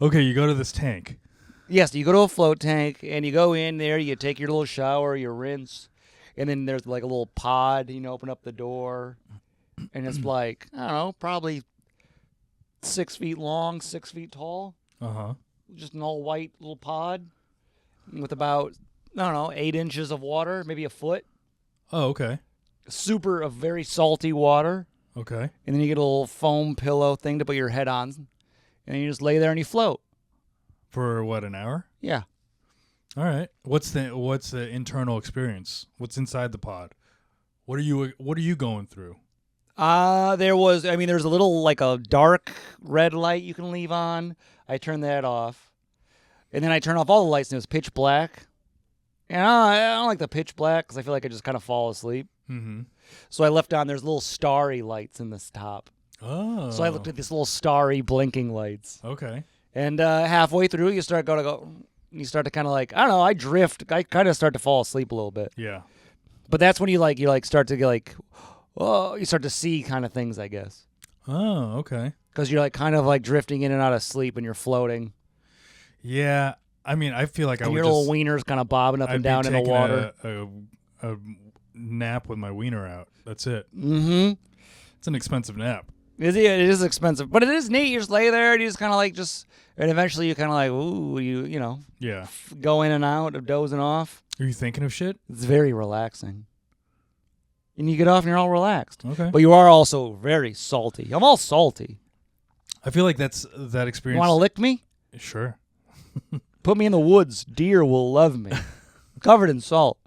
Okay, you go to this tank. Yes, you go to a float tank and you go in there. You take your little shower, you rinse, and then there's like a little pod. You open up the door, and it's like I don't know, probably 6 feet long, 6 feet tall. Uh-huh. Just an all white little pod with about I don't know 8 inches of water, maybe a foot. Oh, okay. Very salty water. Okay. And then you get a little foam pillow thing to put your head on, and you just lay there and you float. For what, an hour? Yeah. All right. What's the internal experience? What's inside the pod? What are you going through? There's a little like a dark red light you can leave on. I turn that off, and then I turn off all the lights and it was pitch black. And I don't like the pitch black because I feel like I just kind of fall asleep. Mm-hmm. So I left on there's little starry lights in this top. Oh. So I looked at these little starry blinking lights. Okay. And halfway through, you start to kind of like I don't know. I drift. I kind of start to fall asleep a little bit. Yeah. But that's when you start to get like, oh, you start to see kind of things, I guess. Oh, okay. Because you're like kind of like drifting in and out of sleep and you're floating. Yeah. I mean, I feel like and I would your little wiener's kind of bobbing up and down in the water. A nap with my wiener out. That's it. Mm-hmm. It's an expensive nap. It is expensive, but it is neat. You just lay there and you just kind of like and eventually you kind of like, ooh, you know. Yeah. Go in and out of dozing off. Are you thinking of shit? It's very relaxing. And you get off and you're all relaxed. Okay. But you are also very salty. I'm all salty. I feel like that experience. You want to lick me? Sure. Put me in the woods. Deer will love me. Covered in salt.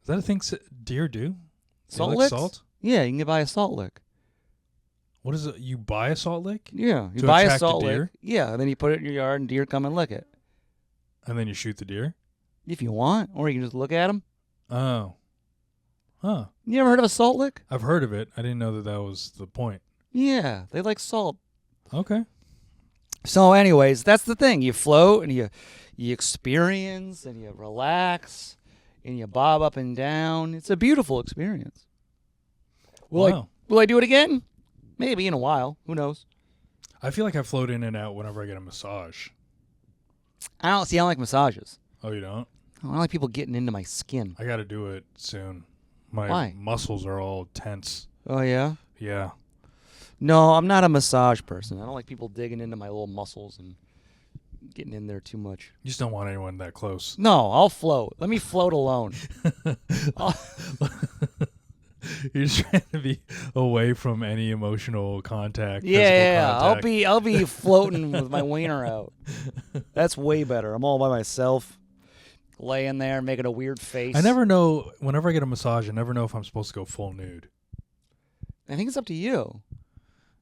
Is that a thing deer do? Salt lick licks? salt? Yeah, you can buy a salt lick. What is it? You buy a salt lick? Yeah, you to buy a attract salt the deer? lick. Yeah, and then you put it in your yard and deer come and lick it. And then you shoot the deer? If you want, or you can just look at them. Oh. Huh. You ever heard of a salt lick? I've heard of it. I didn't know that was the point. Yeah, they like salt. Okay. So anyways, that's the thing. You float and you experience and you relax and you bob up and down. It's a beautiful experience. Will I do it again? Maybe in a while. Who knows? I feel like I float in and out whenever I get a massage. I don't like massages. Oh, you don't? I don't like people getting into my skin. I got to do it soon. My Why? muscles are all tense. Oh, yeah? Yeah. No, I'm not a massage person. I don't like people digging into my little muscles and getting in there too much. You just don't want anyone that close. No, I'll float. Let me float alone. You're just trying to be away from any emotional contact. Yeah. Contact. I'll be floating with my wiener out. That's way better. I'm all by myself, laying there, making a weird face. I never know. Whenever I get a massage, I never know if I'm supposed to go full nude. I think it's up to you.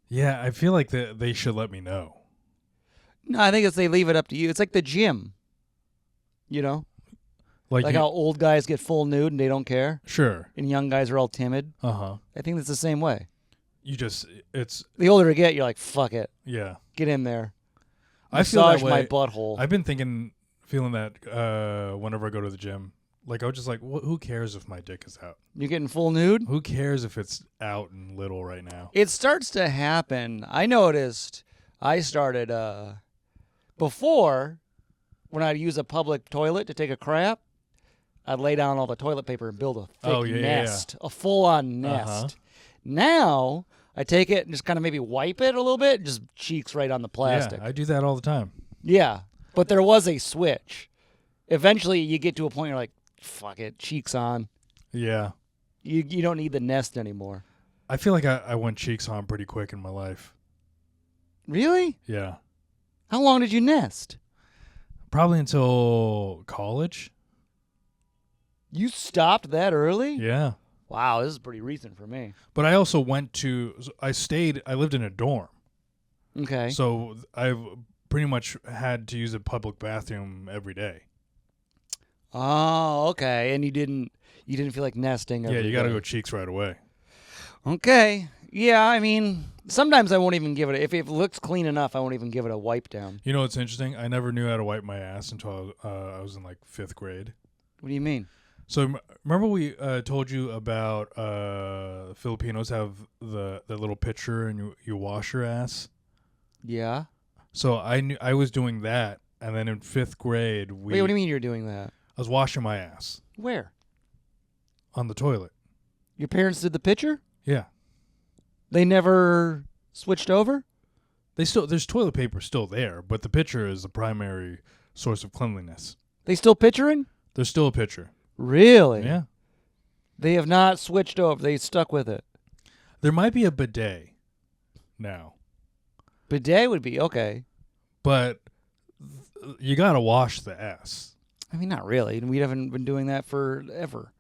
Yeah, I feel like they should let me know. No, I think they leave it up to you. It's like the gym. You know? Like how old guys get full nude and they don't care? Sure. And young guys are all timid? Uh-huh. I think it's the same way. It's... The older you get, you're like, fuck it. Yeah. Get in there. I feel that way. Massage my butthole. I've been feeling that whenever I go to the gym. Like, I was just like, who cares if my dick is out? You getting full nude? Who cares if it's out and little right now? It starts to happen. I noticed I started before when I'd use a public toilet to take a crap, I'd lay down all the toilet paper and build a thick nest, a full-on nest. Uh-huh. Now I take it and just kind of maybe wipe it a little bit, just cheeks right on the plastic. Yeah, I do that all the time. Yeah, but there was a switch. Eventually you get to a point where you're like, fuck it, cheeks on. Yeah. You don't need the nest anymore. I feel like I went cheeks on pretty quick in my life. Really? Yeah. How long did you nest? Probably until college. You stopped that early? Yeah. Wow, this is pretty recent for me. But I also I lived in a dorm. Okay. So I've pretty much had to use a public bathroom every day. Oh, okay. And you didn't feel like nesting every Yeah, you got to day. go cheeks right away. Okay. Yeah, I mean, sometimes I won't even give it if it looks clean enough, I won't even give it a wipe down. You know what's interesting? I never knew how to wipe my ass until I was in like 5th grade. What do you mean? So remember we told you about Filipinos have the little pitcher and you wash your ass? Yeah. So I was doing that, and then in 5th grade, Wait, what do you mean you're doing that? I was washing my ass Where? on the toilet. Your parents did the pitcher? Yeah. They never switched over? There's toilet paper still there, but the pitcher is the primary source of cleanliness. They still pitchering? There's still a pitcher. Really? Yeah. They have not switched over. They stuck with it. There might be a bidet now, Bidet would be okay. but you gotta wash the ass. I mean, not really. We haven't been doing that forever.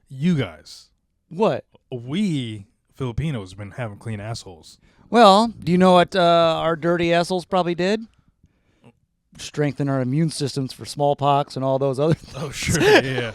You guys, What? we Filipinos been having clean assholes. Well, do you know what our dirty assholes probably did? Strengthen our immune systems for smallpox and all those other things. Oh sure, yeah.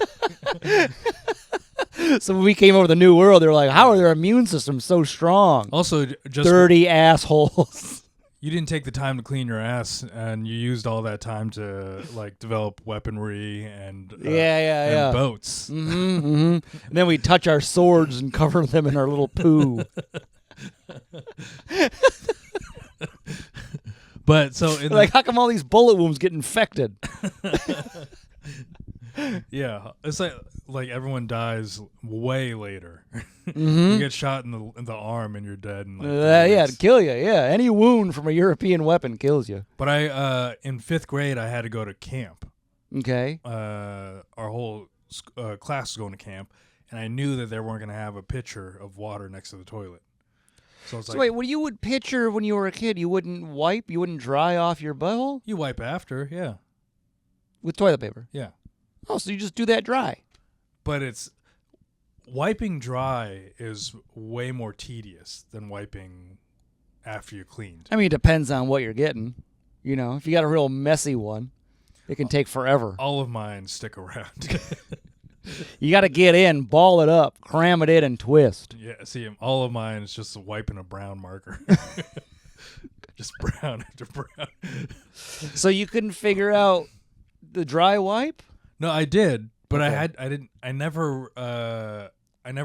So when we came over the New World, they were like, how are their immune systems so strong? Also, just Dirty assholes. you didn't take the time to clean your ass, and you used all that time to like develop weaponry and Yeah. boats. And then we touch our swords and cover them in our little poo. But so in Like, how come all these bullet wounds get infected? yeah, it's like everyone dies way later. You get shot in the arm and you're dead. In like 3 Yeah, weeks. to kill you. Yeah, any wound from a European weapon kills you. But I in 5th grade I had to go to camp. Okay. Our whole class was going to camp, and I knew that they weren't going to have a pitcher of water next to the toilet. So it's So like, wait, what you would picture when you were a kid? You wouldn't wipe? You wouldn't dry off your butthole you wipe after, yeah, with toilet paper? yeah. Oh, so you just do that dry? But it's wiping dry is way more tedious than wiping after you cleaned. I mean, it depends on what you're getting. You know, if you got a real messy one, it can take forever. All of mine stick around. You got to get in, ball it up, cram it in, and twist. Yeah, see, all of mine is just wiping a brown marker. Just brown after brown. So you couldn't figure out the dry wipe? No, I did, but Okay. I never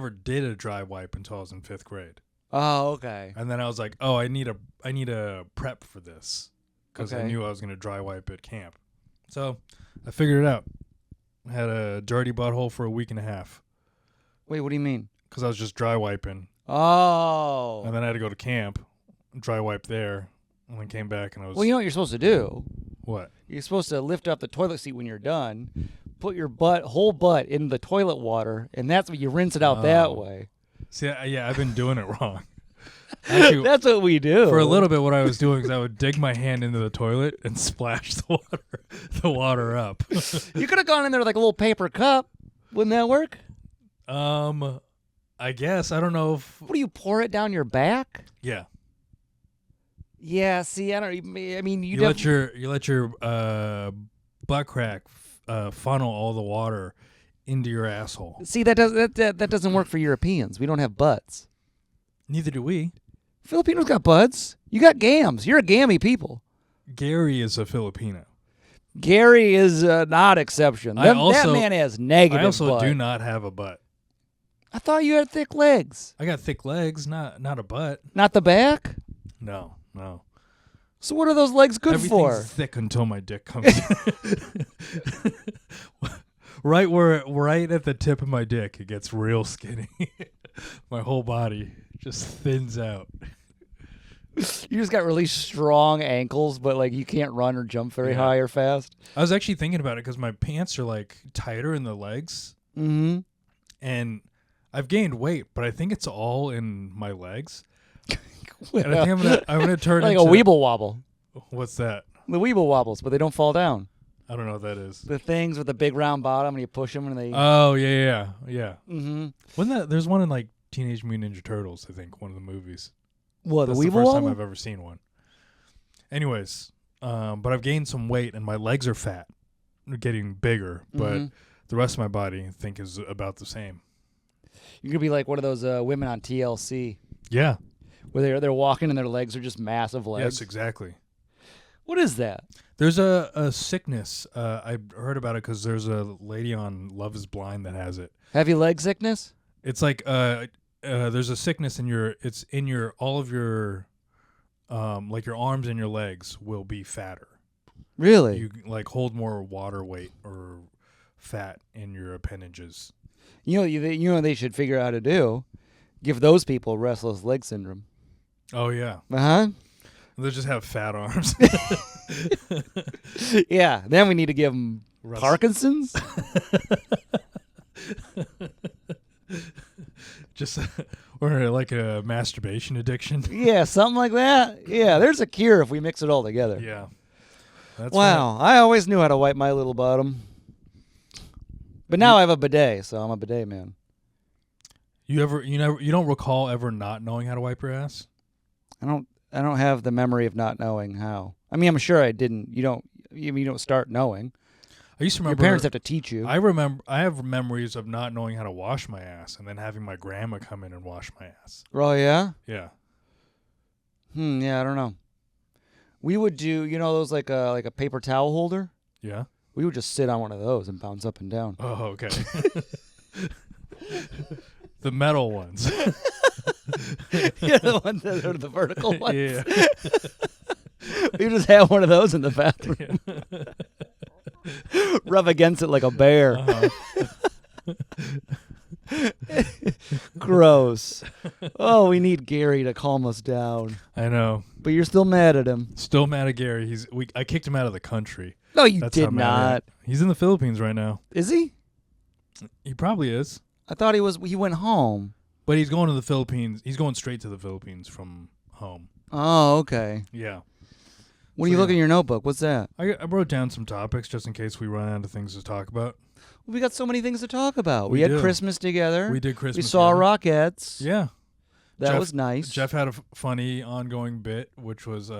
did a dry wipe until I was in 5th grade. Oh, okay. And then I was like, oh, I need a prep for this because I Okay. knew I was going to dry wipe at camp. So I figured it out. I had a dirty butthole for a week and a half Wait, what do you mean? because I was just dry wiping. Oh. And then I had to go to camp, dry wipe there, and then came back and I was... Well, you know what you're supposed to do? What? You're supposed to lift up the toilet seat when you're done, put your whole butt in the toilet water, and that's what you rinse it out that way. See, yeah, I've been doing it wrong. Actually, That's what we do. for a little bit, what I was doing is I would dig my hand into the toilet and splash the water up. You could have gone in there with like a little paper cup. Wouldn't that work? I guess I don't know if What do you pour it down your back? yeah. Yeah. See, I don't. I mean, You let your butt crack funnel all the water into your asshole. See, that doesn't work for Europeans. We don't have butts. Neither do we. Filipinos got butts. You got gams. You're a gammy people. Garri is a Filipino. Garri is an odd exception. That man has negative. I also butt. do not have a butt. I thought you had thick legs. I got thick legs, not a butt. Not the back. No. So what are those legs good Everything's for? thick until my dick comes in. right at the tip of my dick, it gets real skinny. My whole body just thins out. You just got really strong ankles, but like you can't run or jump very Yeah. high or fast. I was actually thinking about it because my pants are like tighter in the legs, Mm-hmm. and I've gained weight, but I think it's all in my legs. Well, And I think I'm gonna turn like into a weeble wobble. What's that? The weeble wobbles, but they don't fall down. I don't know what that is. The things with the big round bottom, and you push them, and they. Oh yeah. Mm-hmm. Wasn't that? There's one in like Teenage Mutant Ninja Turtles. I think one of the movies. What, That's the the weeble first wobble? time I've ever seen one. Anyways, but I've gained some weight and my legs are fat, getting bigger. But Mhm. the rest of my body, I think, is about the same. You're gonna be like one of those women on TLC Yeah. where they're walking and their legs are just massive legs. Yes, exactly. What is that? There's a sickness. I heard about it because there's a lady on Love Is Blind that has it. Heavy leg sickness? It's like there's a sickness in your. It's in your all of your like your arms and your legs will be fatter. Really? You like hold more water weight or fat in your appendages. You know what they should figure out how to do? Give those people restless leg syndrome. Oh yeah, Uh-huh. they just have fat arms. Yeah. Then we need to give them Parkinson's. Just or like a masturbation addiction. Yeah, something like that. Yeah, there's a cure if we mix it all together. Yeah. That's Wow, I always knew how to wipe my little bottom. But now I have a bidet, so I'm a bidet man. You don't recall ever not knowing how to wipe your ass? I don't have the memory of not knowing how. I mean, I'm sure I didn't. You don't start knowing. I used to remember Your parents have to teach you. I have memories of not knowing how to wash my ass and then having my grandma come in and wash my ass. Oh yeah? Yeah. Yeah, I don't know. We would do, those like a paper towel holder? Yeah. We would just sit on one of those and bounce up and down. Oh, okay. The metal ones. Yeah, the ones that are the vertical ones. Yeah. We just have one of those in the bathroom. Rub against it like a bear. Gross. Oh, we need Garri to calm us down. I know. But you're still mad at him. Still mad at Garri. I kicked him out of the country. No, you That's how did mad I am. not. He's in the Philippines right now. Is he? He probably is. I thought he went home. But he's going to the Philippines. He's going straight to the Philippines from home. Oh, okay. Yeah. When you look in your notebook, what's that? I wrote down some topics just in case we run out of things to talk about. We got so many things to talk about. We We had do. Christmas together. We did Christmas We saw together. Rockettes. Yeah. That was nice. Jeff had a funny ongoing bit, which was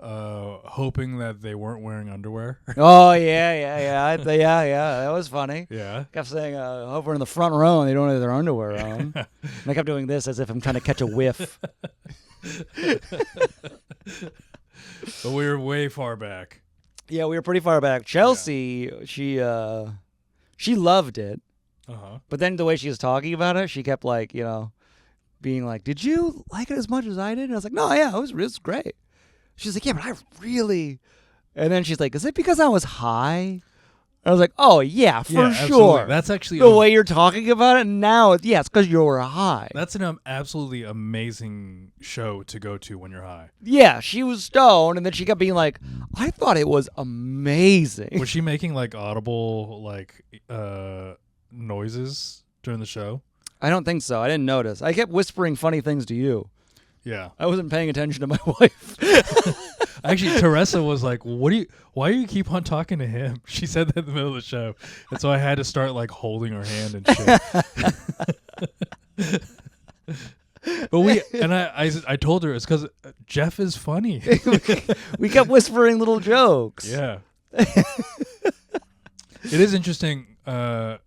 hoping that they weren't wearing underwear. Oh, yeah. That was funny. Yeah. Kept saying, hope we're in the front row and they don't have their underwear on. And I kept doing this as if I'm trying to catch a whiff. But we were way far back. Yeah, we were pretty far back. Chelsea, she loved it. Uh-huh. But then the way she was talking about it, she kept being like, did you like it as much as I did? And I was like, no, yeah, it was great. She's like, yeah, but I really... And then she's like, is it because I was high? I was like, oh, yeah, for Yeah, sure. absolutely. That's actually the way you're talking about it now, it's because you were high. That's an absolutely amazing show to go to when you're high. Yeah, she was stoned, and then she kept being like, I thought it was amazing. Was she making like audible noises during the show? I don't think so. I didn't notice. I kept whispering funny things to you. Yeah. I wasn't paying attention to my wife. Actually, Teresa was like, why do you keep on talking to him? She said that in the middle of the show. And so I had to start like holding her hand and shit. But I told her it's because Jeff is funny. We kept whispering little jokes. Yeah. It is interesting. The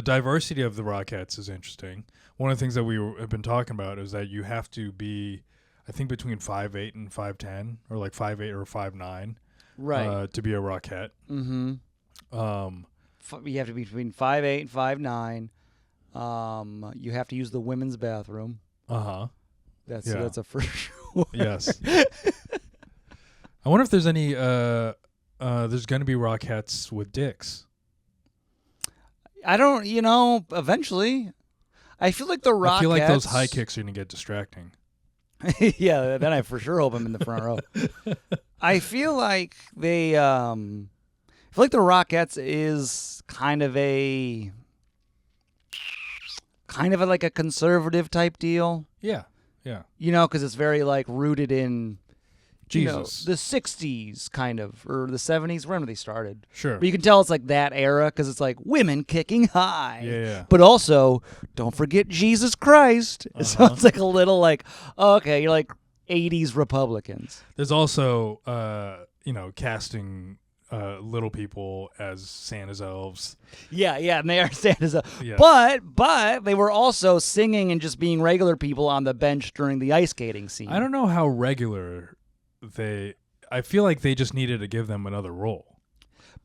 diversity of the Rockettes is interesting. One of the things that we have been talking about is that you have to be, I think, between 5'8" and 5'10", or like 5'8" or 5'9", right, to be a Rockette. Mm-hmm. You have to be between 5'8" and 5'9". You have to use the women's bathroom. Uh-huh. That's a for sure. Yes. I wonder if there's any there's going to be Rockettes with dicks. I don't, eventually. I feel like the Rockettes... I feel like those high kicks are going to get distracting. Yeah, then I for sure hope I'm in the front row. I feel like the Rockettes is kind of like a conservative type deal. Yeah, yeah. Because it's very like rooted in Jesus. The 60s kind of, or the 70s, whenever they started. Sure. But you can tell it's like that era because it's like women kicking high. Yeah. But also, don't forget Jesus Christ. Uh-huh. So it's like a little like, okay, you're like 80s Republicans. There's also, casting little people as Santa's elves. Yeah, and they are Santa's elves. Yeah. But they were also singing and just being regular people on the bench during the ice skating scene. I don't know how regular I feel like they just needed to give them another role.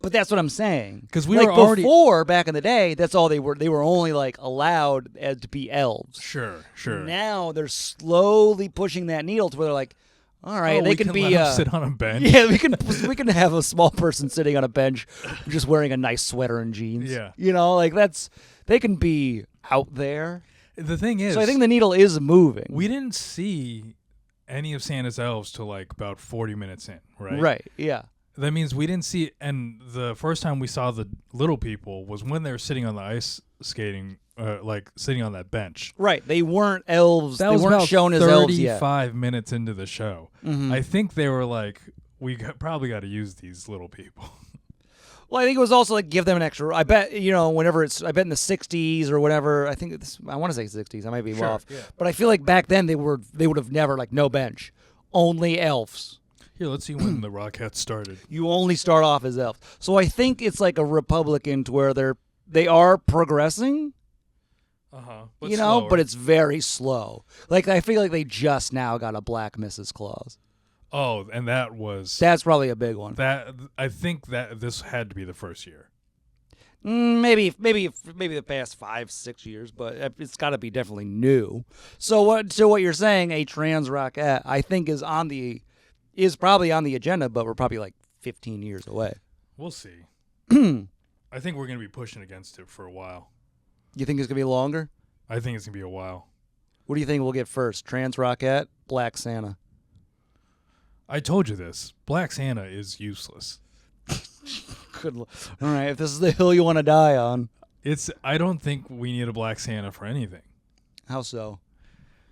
But that's what I'm saying. Because we like were already before, back in the day, that's all they were. They were only like allowed as to be elves. Sure. Now they're slowly pushing that needle to where they're like, all right, they we can be let them sit on a bench. Yeah, we can have a small person sitting on a bench, just wearing a nice sweater and jeans. Yeah. Like they can be out there. The thing is, So I think the needle is moving. we didn't see any of Santa's elves till like about 40 minutes in, right? Right. Yeah. That means we didn't see, and the first time we saw the little people was when they were sitting on the ice skating, like sitting on that bench. Right. They weren't elves. That they was weren't about shown as elves yet. 35 minutes into the show. Mhm. I think they were like, probably got to use these little people. Well, I think it was also like give them an extra. I bet whenever I bet in the '60s or whatever. I think I want to say '60s. I might be Sure, off, yeah. but I feel like back then they would have never like no bench, only elves. Here, let's see when the Rockettes started. You only start off as elves. So I think it's like a Republican to where they are progressing, But but it's very slow. Like I feel like they just now got a black Mrs. Claus. Oh, and that's probably a big one. I think that this had to be the first year. Maybe the past 5-6 years, but it's got to be definitely new. So what you're saying, a trans rockette, I think is probably on the agenda, but we're probably like 15 years away. We'll see. I think we're going to be pushing against it for a while. You think it's gonna be longer? I think it's going to be a while. What do you think we'll get first? Trans rockette, Black Santa. I told you this. Black Santa is useless. All right, if this is the hill you want to die on. I don't think we need a Black Santa for anything. How so?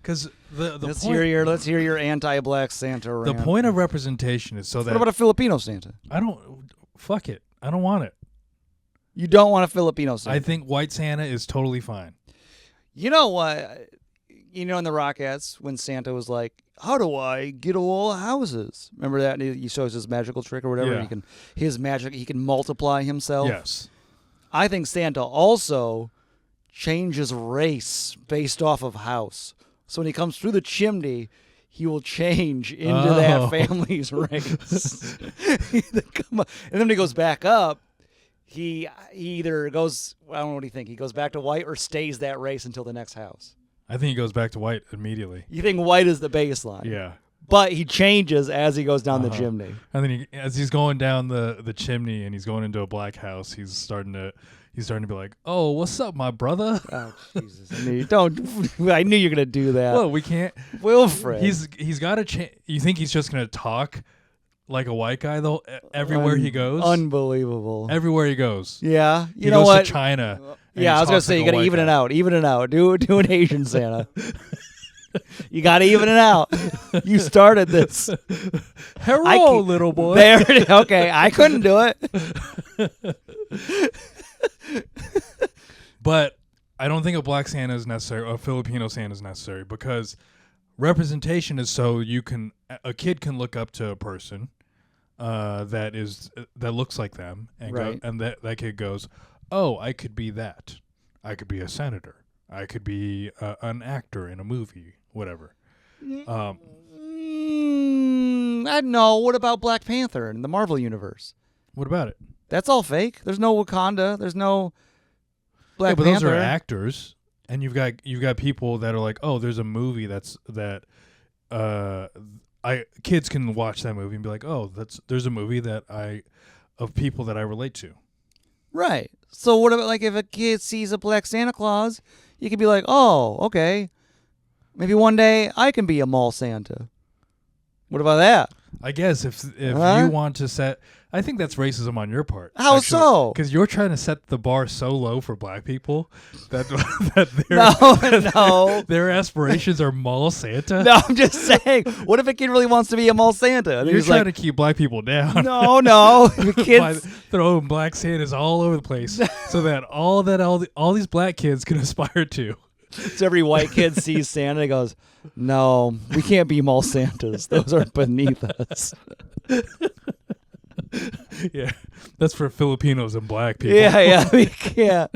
Because let's hear your anti-Black Santa rant. The point of representation is so that What about a Filipino Santa? Fuck it. I don't want it. You don't want a Filipino Santa. I think white Santa is totally fine. You know what? In the Rockettes, when Santa was like, how do I get all houses? Remember that? He shows his magical trick or whatever. Yeah. He can multiply himself. Yes. I think Santa also changes race based off of house. So when he comes through the chimney, he will change into that family's race. And then when he goes back up, he either goes, I don't know what do you think, he goes back to white or stays that race until the next house. I think he goes back to white immediately. You think white is the baseline. Yeah. But he changes as he goes down the chimney. And then as he's going down the chimney and he's going into a black house, he's starting to be like, "Oh, what's up, my brother?" Oh, Jesus. I knew you were going to do that. Well, we can't. Wilfred. He's got to change. You think he's just going to talk like a white guy though everywhere he goes? Unbelievable. Everywhere he goes. Yeah. He goes to China. Yeah, I was going to say, you got to even it out. Even it out. Do an Asian Santa. You got to even it out. You started this. Hello, little boy. Okay, I couldn't do it. But I don't think a black Santa is necessary, or a Filipino Santa is necessary, because representation is so a kid can look up to a person that looks like them, and right. That kid goes, "Oh, I could be that. I could be a senator. I could be an actor in a movie, whatever." I don't know. What about Black Panther in the Marvel universe? What about it? That's all fake. There's no Wakanda. There's no Black but Panther. Those are actors, and you've got people that are like, "Oh, there's a movie kids can watch that movie and be like, oh, there's a movie of people that I relate to." Right. So what about, like, if a kid sees a black Santa Claus, you could be like, oh, okay, maybe one day I can be a mall Santa. What about that? I guess if you want to set, I think that's racism on your part. How so? Because you're trying to set the bar so low for black people that their aspirations are mall Santa. No, I'm just saying. What if a kid really wants to be a mall Santa? And you're trying to keep black people down. No, the kids by throwing black Santas all over the place so that all these black kids can aspire to. So every white kid sees Santa and goes, "No, we can't be mall Santas. Those are beneath us." Yeah, that's for Filipinos and black people. Yeah, we can't.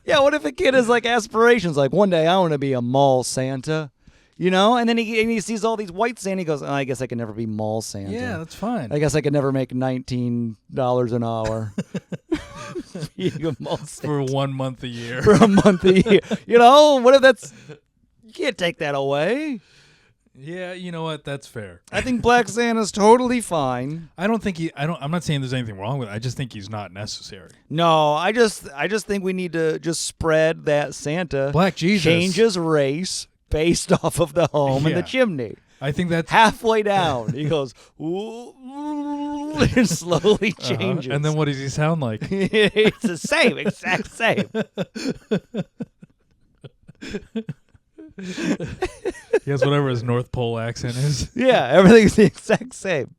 Yeah, what if a kid has like aspirations, like one day I want to be a mall Santa? And then he sees all these white Santa. He goes, I guess I can never be mall Santa. Yeah, that's fine. I guess I could never make $19 an hour. Being a mall Santa. For 1 month a year. For a month a year. What if that's... You can't take that away. Yeah, you know what? That's fair. I think Black Santa's totally fine. I'm not saying there's anything wrong with it. I just think he's not necessary. No, I just think we need to just spread that Santa Black Jesus changes race based off of the home and the chimney. I think that's halfway down. He goes, ooh, and slowly changes. And then what does he sound like? It's the same, exact same. He has whatever his North Pole accent is. Yeah, everything's the exact same.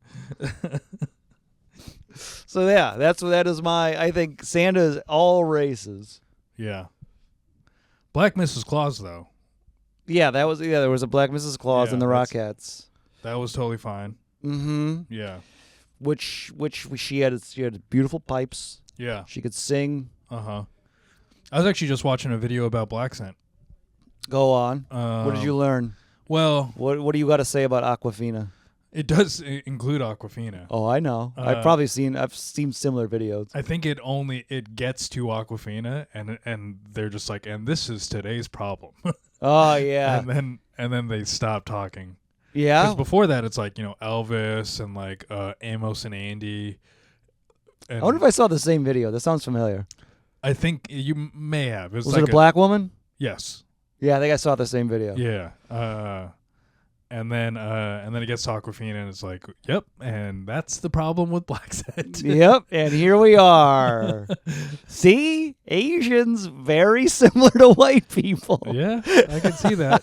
So yeah, that is I think Santa is all races. Yeah. Black Mrs. Claus though. Yeah, there was a Black Mrs. Claus in the Rockettes. That was totally fine. Mm-hmm. Yeah. Which she had beautiful pipes. Yeah. She could sing. Uh-huh. I was actually just watching a video about Black Scent. Go on. What did you learn? Well, what do you got to say about Aquafina? It does include Aquafina. Oh, I know. I've seen similar videos. I think it gets to Aquafina and they're just like, and this is today's problem. Oh yeah. and then they stop talking. Yeah. Because before that, it's like Elvis and like Amos and Andy. And I wonder if I saw the same video. That sounds familiar. I think you may have. Was it a black woman? Yes. Yeah, I think I saw the same video. Yeah. And then it gets to Aquafina and it's like, yep, and that's the problem with Black Scent. Yep, and here we are. See? Asians very similar to white people. Yeah, I can see that.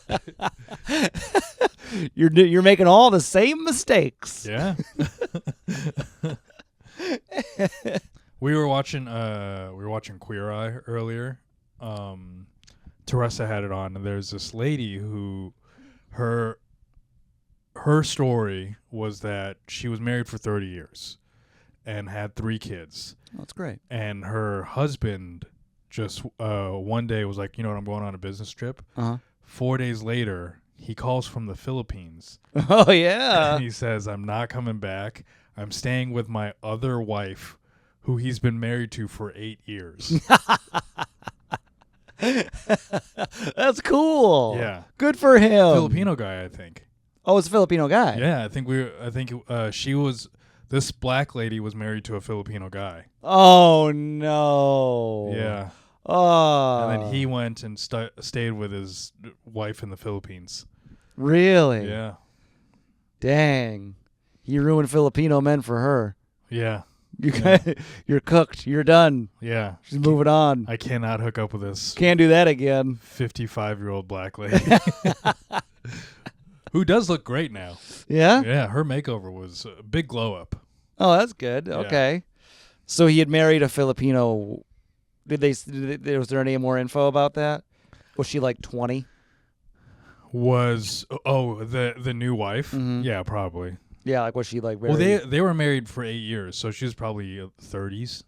You're making all the same mistakes. Yeah. We were watching Queer Eye earlier. Teresa had it on, and there's this lady who her story was that she was married for 30 years and had 3 kids. That's great. And her husband just one day was like, I'm going on a business trip. 4 days later, he calls from the Philippines. Oh, yeah. And he says, I'm not coming back. I'm staying with my other wife, who he's been married to for 8 years. That's cool. Yeah. Good for him. Filipino guy, I think. Oh, it's a Filipino guy. Yeah, I think this black lady was married to a Filipino guy. Oh no. Yeah. Oh. And then he went and stayed with his wife in the Philippines. Really? Yeah. Dang. You ruined Filipino men for her. Yeah. You're cooked. You're done. Yeah. She's moving on. I cannot hook up with this. Can't do that again. 55-year-old black lady. Who does look great now. Yeah? Yeah, her makeover was a big glow up. Oh, that's good. Yeah. Okay. So he had married a Filipino. Was there any more info about that? Was she like 20? The new wife? Mm-hmm. Yeah, probably. Yeah, like was she like very... Well, they were married for 8 years, so she was probably 30s.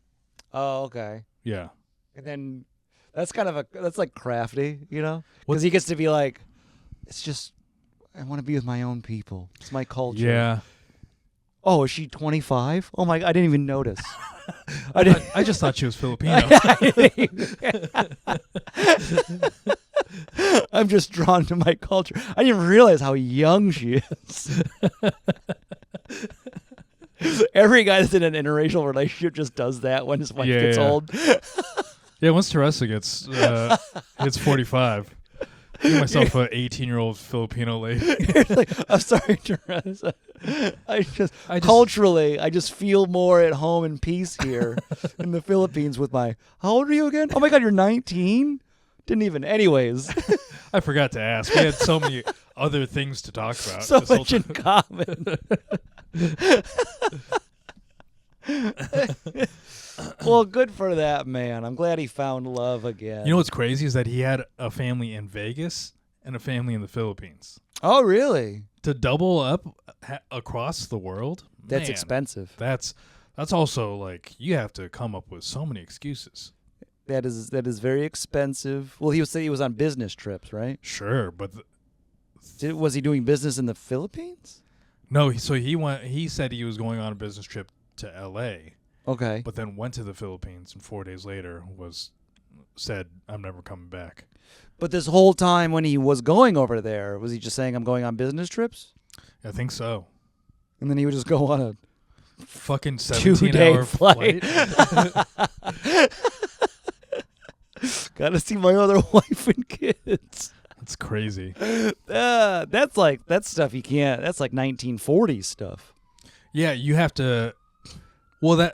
Oh, okay. Yeah. And then that's like crafty, Because he gets to be like, it's just, I want to be with my own people. It's my culture. Yeah. Oh, is she 25? Oh my, I didn't even notice. I just thought she was Filipino. I'm just drawn to my culture. I didn't realize how young she is. Every guy that's in an interracial relationship just does that when his wife gets old. Yeah, once Teresa gets 45, I give myself an 18-year-old Filipino lady. Like, I'm sorry, Teresa. Culturally, I just feel more at home and peace here in the Philippines with my... How old are you again? Oh my God, you're 19? Didn't even... Anyways. I forgot to ask. We had so many other things to talk about. So much in common. Well, good for that man. I'm glad he found love again. You know what's crazy is that he had a family in Vegas and a family in the Philippines. Oh, really? To double up across the world? That's man, expensive. That's also like you have to come up with so many excuses. That is very expensive. Well, he was on business trips, right? Sure, but Was he doing business in the Philippines? No, so he went. He said he was going on a business trip to L.A. Okay. But then went to the Philippines, and 4 days later said, "I'm never coming back." But this whole time when he was going over there, was he just saying, I'm going on business trips? I think so. And then he would just go on a Fucking 2-day 17-hour flight. Gotta see my other wife and kids. That's crazy. That's stuff you can't. That's like 1940s stuff. Yeah, you have to. Well,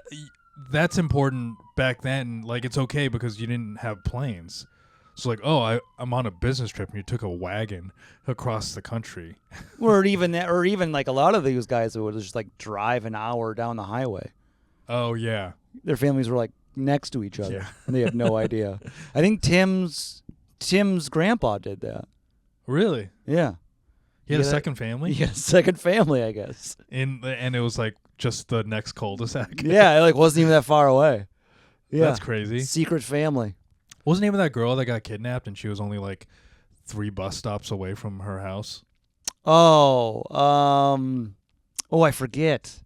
that's important back then. Like, it's okay because you didn't have planes. So like, I'm on a business trip, and you took a wagon across the country. or even like a lot of these guys that would just like drive an hour down the highway. Oh yeah. Their families were like next to each other, Yeah. and they have no idea. I think Tim's grandpa did that. Really? Yeah. He had a second family? He had a second family, I guess. And it was like just the next cul-de-sac. Yeah, it like wasn't even that far away. Yeah. That's crazy. Secret family. What was the name of that girl that got kidnapped and she was only like 3 bus stops away from her house? I forget.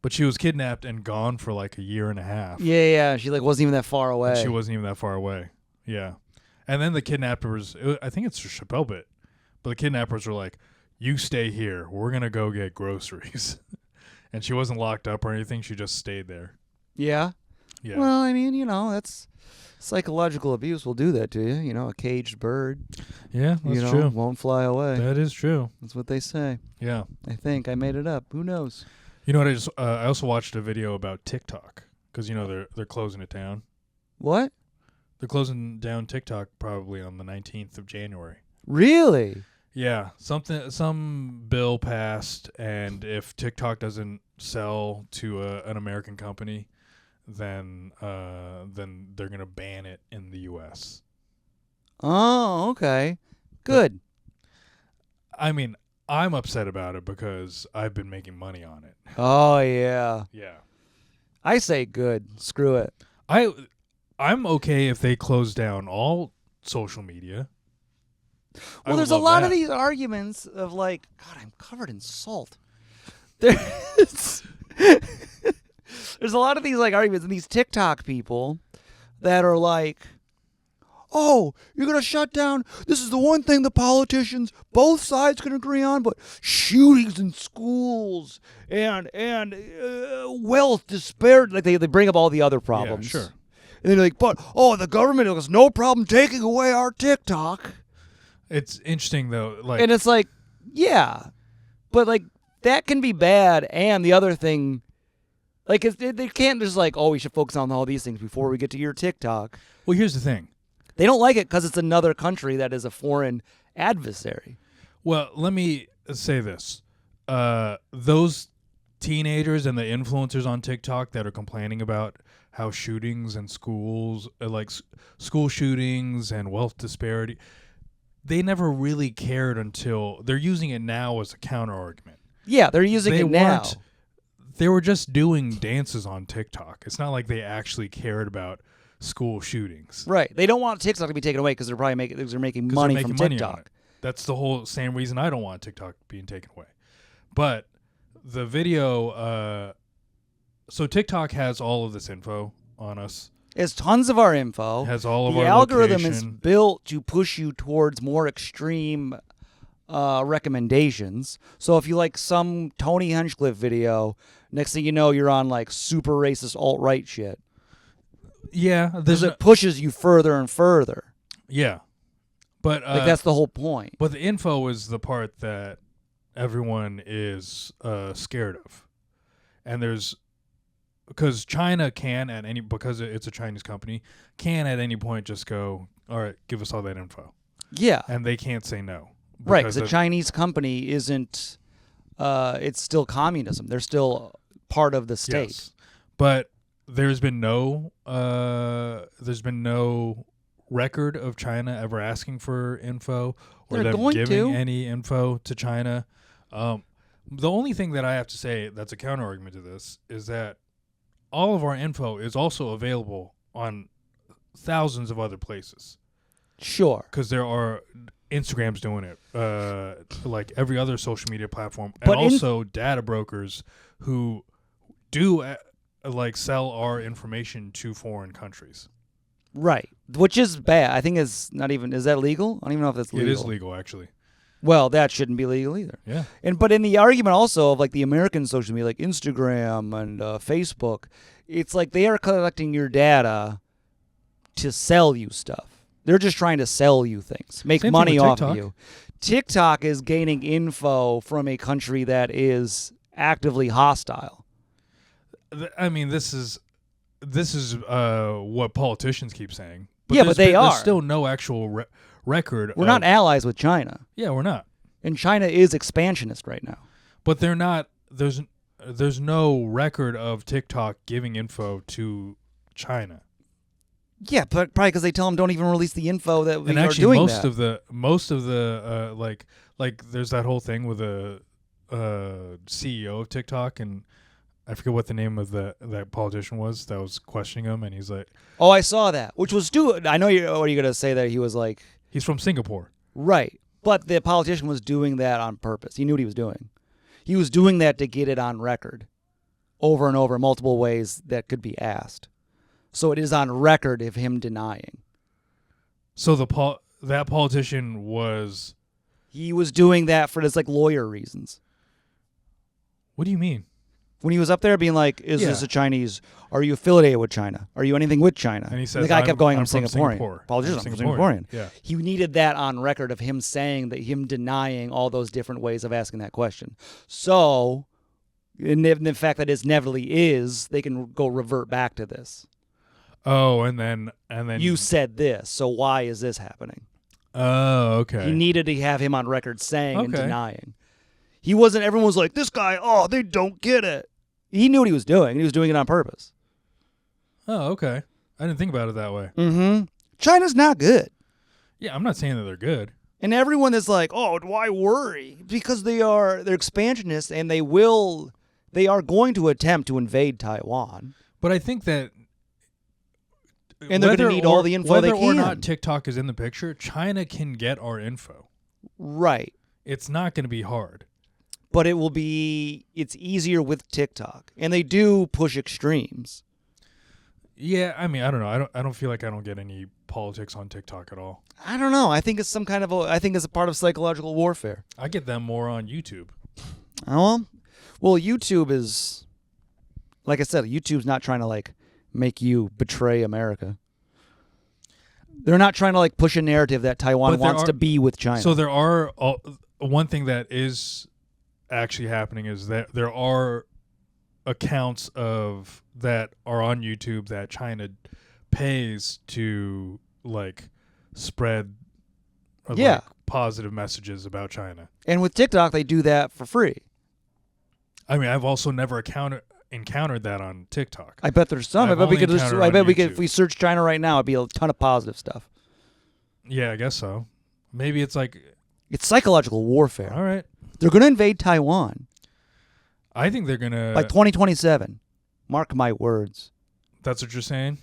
But she was kidnapped and gone for like a year and a half. Yeah. She like wasn't even that far away. And she wasn't even that far away. Yeah. And then the kidnappers, I think it's a Chappelle bit, but the kidnappers were like, "You stay here. We're going to go get groceries." And she wasn't locked up or anything. She just stayed there. Yeah? Yeah. Well, I mean, that's psychological abuse will do that to you. A caged bird. Yeah, that's true. Won't fly away. That is true. That's what they say. Yeah. I think I made it up. Who knows? You know what? I also watched a video about TikTok because they're closing it down. What? They're closing down TikTok probably on the 19th of January. Really? Yeah, some bill passed, and if TikTok doesn't sell to an American company, then they're gonna ban it in the U.S. Oh, okay. Good. I mean, I'm upset about it because I've been making money on it. Oh, yeah. Yeah. I say good. Screw it. I'm okay if they close down all social media. Well, there's a lot of these arguments of like, God, I'm covered in salt. There's a lot of these like arguments and these TikTok people that are like, oh, you're going to shut down. This is the one thing the politicians, both sides can agree on, but shootings in schools and wealth disparity. Like they bring up all the other problems. Yeah, sure. And they're like, but, the government has no problem taking away our TikTok. It's interesting, though. And it's like, yeah, but like that can be bad. And the other thing, like, they can't just like, we should focus on all these things before we get to your TikTok. Well, here's the thing. They don't like it because it's another country that is a foreign adversary. Well, let me say this. Those teenagers and the influencers on TikTok that are complaining about how shootings in schools, like school shootings and wealth disparity, they never really cared until they're using it now as a counter argument. Yeah, they're using it now. They were just doing dances on TikTok. It's not like they actually cared about school shootings. Right. They don't want TikTok to be taken away because they're probably making money from TikTok. That's the whole same reason I don't want TikTok being taken away. But the video, so TikTok has all of this info on us. It's tons of our info. It has all of our The algorithm location. is built to push you towards more extreme recommendations. So if you like some Tony Hinchcliffe video, next thing you know, you're on like super racist alt-right shit. Yeah. Because it pushes you further and further. Yeah. But like that's the whole point. But the info is the part that everyone is scared of. And because China can because it's a Chinese company, can at any point just go, all right, give us all that info. Yeah. And they can't say no. Right, because a Chinese company isn't, it's still communism. They're still part of the state. Yes. But there's been no record of China ever asking for info or They're them going giving to. any info to China. The only thing that I have to say that's a counter argument to this is that all of our info is also available on thousands of other places. Sure. Because there are Instagram's doing it, like every other social media platform, and But also data brokers who do like sell our information to foreign countries. Right. Which is bad. I think is not even. Is that legal? I don't even know if that's legal. It is legal, actually. Well, that shouldn't be legal either. Yeah. But in the argument also of like the American social media, like Instagram and Facebook, it's like they are collecting your data to sell you stuff. They're just trying to sell you things, make Same thing money with off of TikTok. you. TikTok is gaining info from a country that is actively hostile. I mean, this is what politicians keep saying. Yeah, but there's are. still no actual record. We're not allies with China. Yeah, we're not. And China is expansionist right now. But they're not. There's no record of TikTok giving info to China. Yeah, but probably because they tell them don't even release the info that we And are actually, doing most that. of the like there's that whole thing with the CEO of TikTok, and I forget what the name of that politician was that was questioning him, and he's like, Oh, I saw that, which was I know what you're going to say that he was like, he's from Singapore. right. But the politician was doing that on purpose. He knew what he was doing. He was doing that to get it on record over and over, multiple ways that could be asked. So it is on record of him denying. So that politician was. He was doing that for just like lawyer reasons. What do you mean? When he was up there being like, is this a Chinese? Are you affiliated with China? Are you anything with China? And he says, the guy kept going, I'm from Singaporean. Singapore. Politician, I'm Singaporean. Yeah. He needed that on record of him saying that, him denying all those different ways of asking that question. So, in the fact that it inevitably is, they can go revert back to this. Oh, and then You said this, so why is this happening? Oh, okay. He needed to have him on record saying and Okay. denying. He wasn't, everyone was like, this guy, oh, they don't get it. He knew what he was doing, and he was doing it on purpose. Oh, okay. I didn't think about it that way. Mm-hmm. China's not good. Yeah, I'm not saying that they're good. And everyone is like, oh, why worry? Because they're expansionists, and they are going to attempt to invade Taiwan. But I think that And they're going to need all the info they whether can. or not TikTok is in the picture, China can get our info. Right. It's not going to be hard. But it's easier with TikTok. And they do push extremes. Yeah, I mean, I don't know. I don't feel like I don't get any politics on TikTok at all. I don't know. I think it's some kind of I think it's a part of psychological warfare. I get them more on YouTube. Oh, well, YouTube is, like I said, YouTube's not trying to like make you betray America. They're not trying to like push a narrative that Taiwan wants to be with China. So there are one thing that is actually happening is that there are accounts of that are on YouTube that China pays to like spread like, positive messages about China. And with TikTok, they do that for free. I mean, I've also never encountered that on TikTok. I bet there's some. I've I bet we only could. encountered I on bet we could. YouTube. If we search China right now, it'd be a ton of positive stuff. Yeah, I guess so. Maybe it's like, It's psychological warfare. all right. They're going to invade Taiwan I think they're gonna. by 2027. Mark my words. That's what you're saying.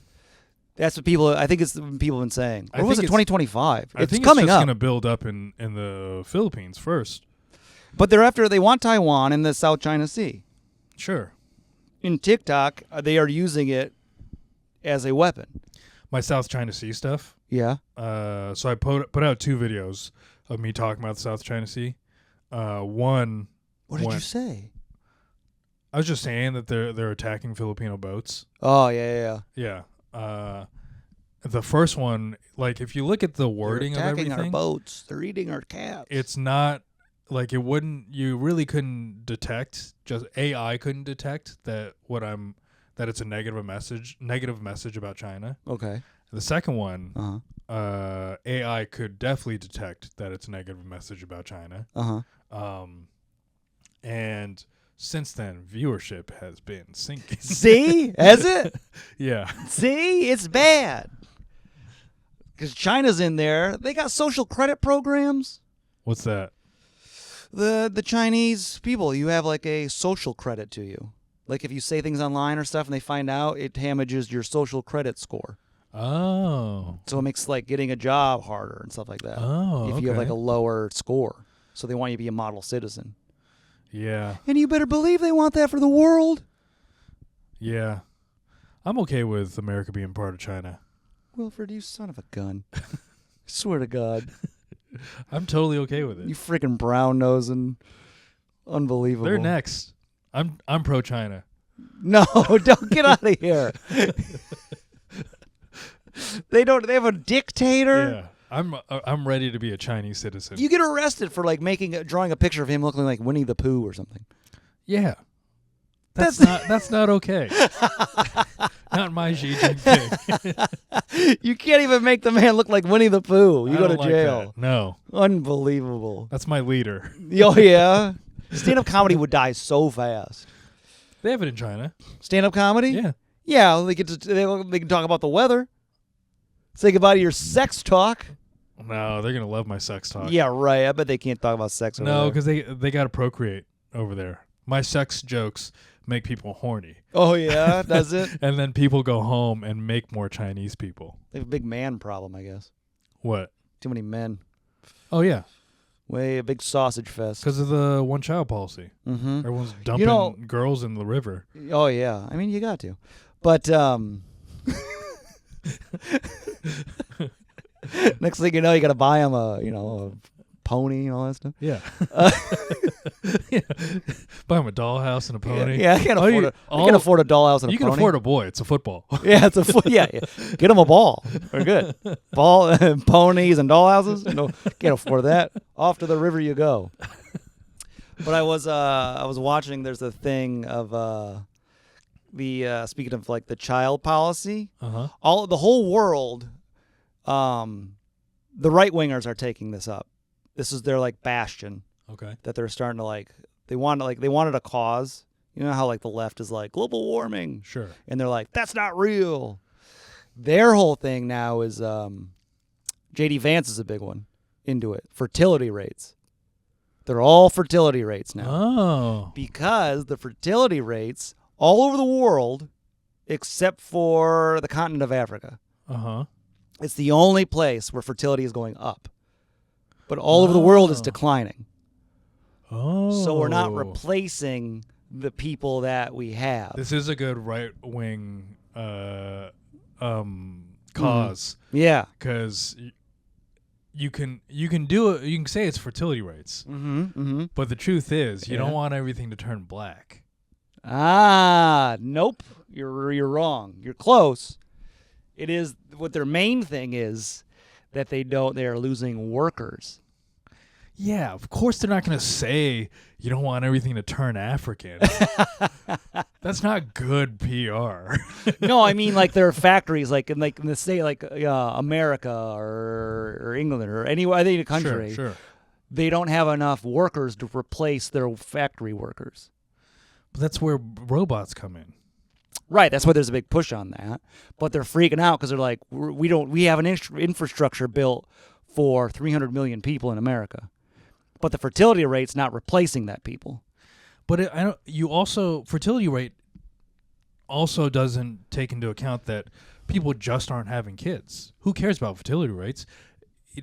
That's what people. I think it's what people have been saying. I Or was it think 2025? I It's think coming it's just up. gonna build up in the Philippines first. But they want Taiwan in the South China Sea. Sure. In TikTok, they are using it as a weapon. My South China Sea stuff. Yeah. So I put out 2 videos of me talking about the South China Sea. One. What did when- you say? I was just saying that they're attacking Filipino boats. Oh yeah. Yeah. The first one, like if you look at the wording They're of attacking everything, our boats. They're eating our cats. it's not like you really couldn't detect. Just AI couldn't detect that it's a negative message about China. Okay. The second one, Uh-huh. AI could definitely detect that it's a negative message about China. Uh-huh. And since then, viewership has been sinking. See? Has it? Yeah. See? It's bad. Because China's in there. They got social credit programs. What's that? The Chinese people, you have like a social credit to you. Like if you say things online or stuff and they find out, it damages your social credit score. Oh. So it makes like getting a job harder and stuff like that. Oh, if you have like okay. a lower score. So they want you to be a model citizen. Yeah. And you better believe they want that for the world. Yeah. I'm okay with America being part of China. Wilfred, you son of a gun. I swear to God. I'm totally okay with it. You freaking brown nosing. Unbelievable. They're next. I'm pro China. No, don't get out of here. They have a dictator. Yeah. I'm ready to be a Chinese citizen. You get arrested for like drawing a picture of him looking like Winnie the Pooh or something. Yeah. That's not okay. Not my Xi Jinping. You can't even make the man look like Winnie the Pooh. You I go to don't like jail. that. No. Unbelievable. That's my leader. Oh yeah. Stand-up comedy would die so fast. They have it in China. Stand-up comedy? Yeah. Yeah, they can talk about the weather. Say goodbye to your sex talk. No, they're gonna love my sex talk. Yeah, right. I bet they can't talk about sex over No, there. because they got to procreate over there. My sex jokes make people horny. Oh, yeah? Does it? And then people go home and make more Chinese people. They have a big man problem, I guess. What? Too many men. Oh, yeah. A big sausage fest. Because of the one-child policy. Mm-hmm. Everyone's dumping girls in the river. Oh, yeah. I mean, you got to. But, next thing you know, you got to buy them a pony and all that stuff. Yeah. Yeah. Buy him a dollhouse and a pony. Yeah, I can't afford a dollhouse and a pony. You can afford a boy. It's a football. Yeah, it's yeah. Get them a ball. We're good. Ball, ponies, and dollhouses. No, can't afford that. Off to the river you go. But I was watching. There's a thing of speaking of like the child policy. The whole world, the right wingers are taking this up. This is their like bastion. Okay. That they're starting to like. They wanted a cause. You know how like the left is like global warming. Sure. And they're like, that's not real. Their whole thing now is J.D. Vance is a big one into it. Fertility rates. They're all fertility rates now. Oh. Because the fertility rates all over the world, except for the continent of Africa. Uh-huh. It's the only place where fertility is going up. But all over the world is declining. Oh. So we're not replacing the people that we have. This is a good right-wing cause. Yeah. Because you can do it. You can say it's fertility rates. Mm-hmm. Mm-hmm. But the truth is, you don't want everything to turn black. Nope. You're wrong. You're close. It is what their main thing is that they are losing workers. Yeah, of course they're not going to say you don't want everything to turn African. That's not good PR. No, I mean like there are factories like in the state like America or England or anywhere I think a country. Sure. They don't have enough workers to replace their factory workers. But that's where robots come in. Right, that's why there's a big push on that. But they're freaking out because they're like, we have an infrastructure built for 300 million people in America. But the fertility rate's not replacing that people. But fertility rate also doesn't take into account that people just aren't having kids. Who cares about fertility rates?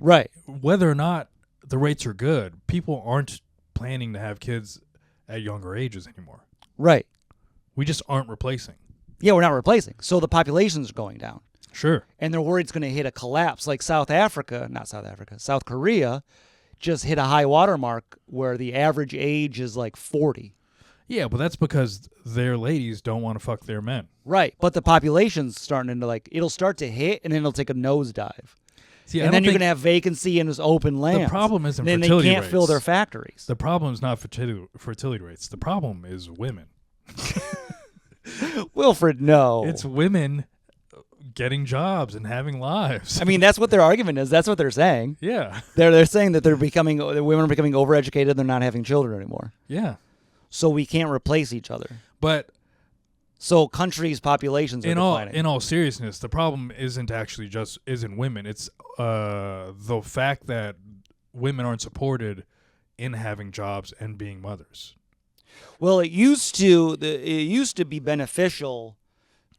Right. Whether or not the rates are good, people aren't planning to have kids at younger ages anymore. Right. We just aren't replacing. Yeah, we're not replacing. So the population's going down. Sure. And they're worried it's going to hit a collapse like South Korea just hit a high water mark where the average age is like 40. Yeah, but that's because their ladies don't want to fuck their men. Right. But the population's starting to it'll start to hit and then it'll take a nosedive. See, and then you're going to have vacancy in this open land. The problem isn't then fertility they can't rates. fill their factories. The problem is not fertility rates. The problem is women. Wilfred, no. It's women getting jobs and having lives. I mean, that's what their argument is. That's what they're saying. Yeah. They're saying that the women are becoming overeducated. They're not having children anymore. Yeah. So we can't replace each other. But so countries' populations are declining. In all seriousness, the problem isn't women. It's the fact that women aren't supported in having jobs and being mothers. Well, it used to be beneficial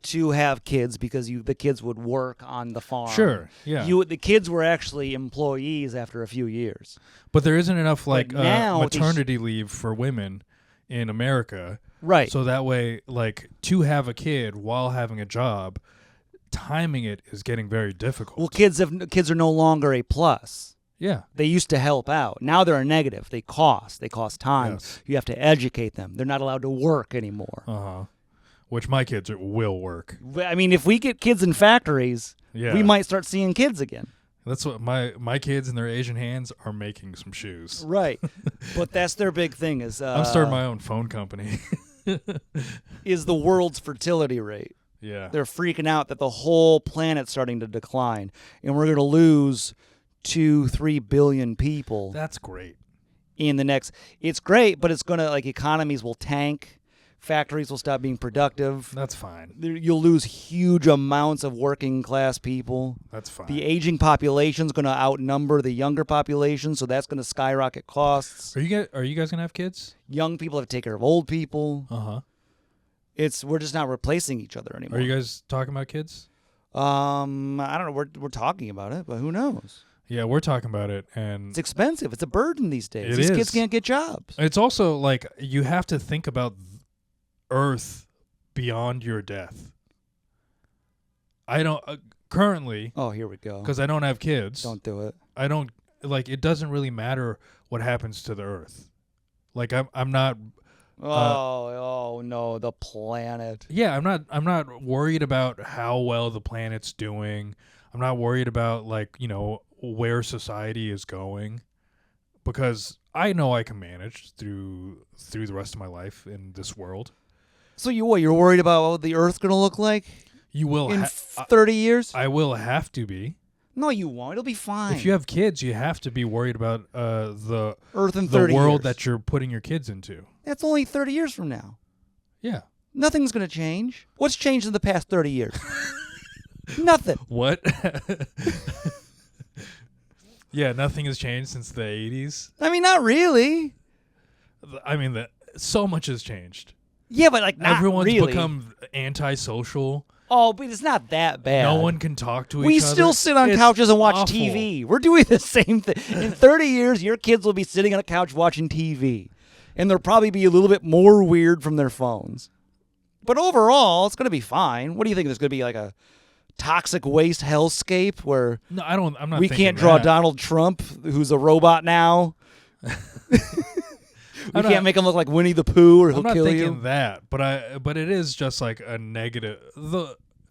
to have kids because the kids would work on the farm. Sure, yeah. The kids were actually employees after a few years. But there isn't enough like now maternity leave for women in America. Right. So that way, like, to have a kid while having a job, timing it is getting very difficult. Well, kids are no longer a plus. Yeah. They used to help out. Now they're a negative. They cost time. Yes. You have to educate them. They're not allowed to work anymore. Uh-huh. Which my kids will work. I mean, if we get kids in factories, Yeah. we might start seeing kids again. That's what my kids and their Asian hands are making some shoes. Right. But that's their big thing is I'm starting my own phone company. is the world's fertility rate. Yeah. They're freaking out that the whole planet's starting to decline and we're going to lose 2-3 billion people That's great. in the next. It's great, but it's going to, like, economies will tank. Factories will stop being productive. That's fine. You'll lose huge amounts of working class people. That's fine. The aging population's going to outnumber the younger population, so that's going to skyrocket costs. Are you guys gonna have kids? Young people have to take care of old people. Uh-huh. We're just not replacing each other anymore. Are you guys talking about kids? I don't know. We're talking about it, but who knows? Yeah, we're talking about it, and It's expensive. It's a burden these days. It These is. kids can't get jobs. it's also like you have to think about Earth beyond your death. I don't currently, Oh, here we go. because I don't have kids. Don't do it. I don't like. It doesn't really matter what happens to the Earth. Like I'm not. Oh no, the planet. Yeah, I'm not worried about how well the planet's doing. I'm not worried about, like, where society is going, because I know I can manage through the rest of my life in this world. So you're worried about what the Earth's going to look like You will in 30 years? I will have to be. No, you won't. It'll be fine. If you have kids, you have to be worried about the Earth in 30 world years. that you're putting your kids into. That's only 30 years from now. Yeah. Nothing's going to change. What's changed in the past 30 years? Nothing. What? Yeah, nothing has changed since the 80s. I mean, not really. I mean, so much has changed. Yeah, but, like, not Everyone's really. become antisocial. Oh, but it's not that bad. No one can talk to We each other. still sit on It's couches and watch awful. TV. We're doing the same thing. In 30 years, your kids will be sitting on a couch watching TV. And they'll probably be a little bit more weird from their phones. But overall, it's going to be fine. What do you think? There's going to be like a toxic waste hellscape where No, I'm not we thinking can't draw that. Donald Trump, who's a robot now? We can't make him look like Winnie the Pooh or he'll I'm not kill thinking you. that, but it is just like a negative.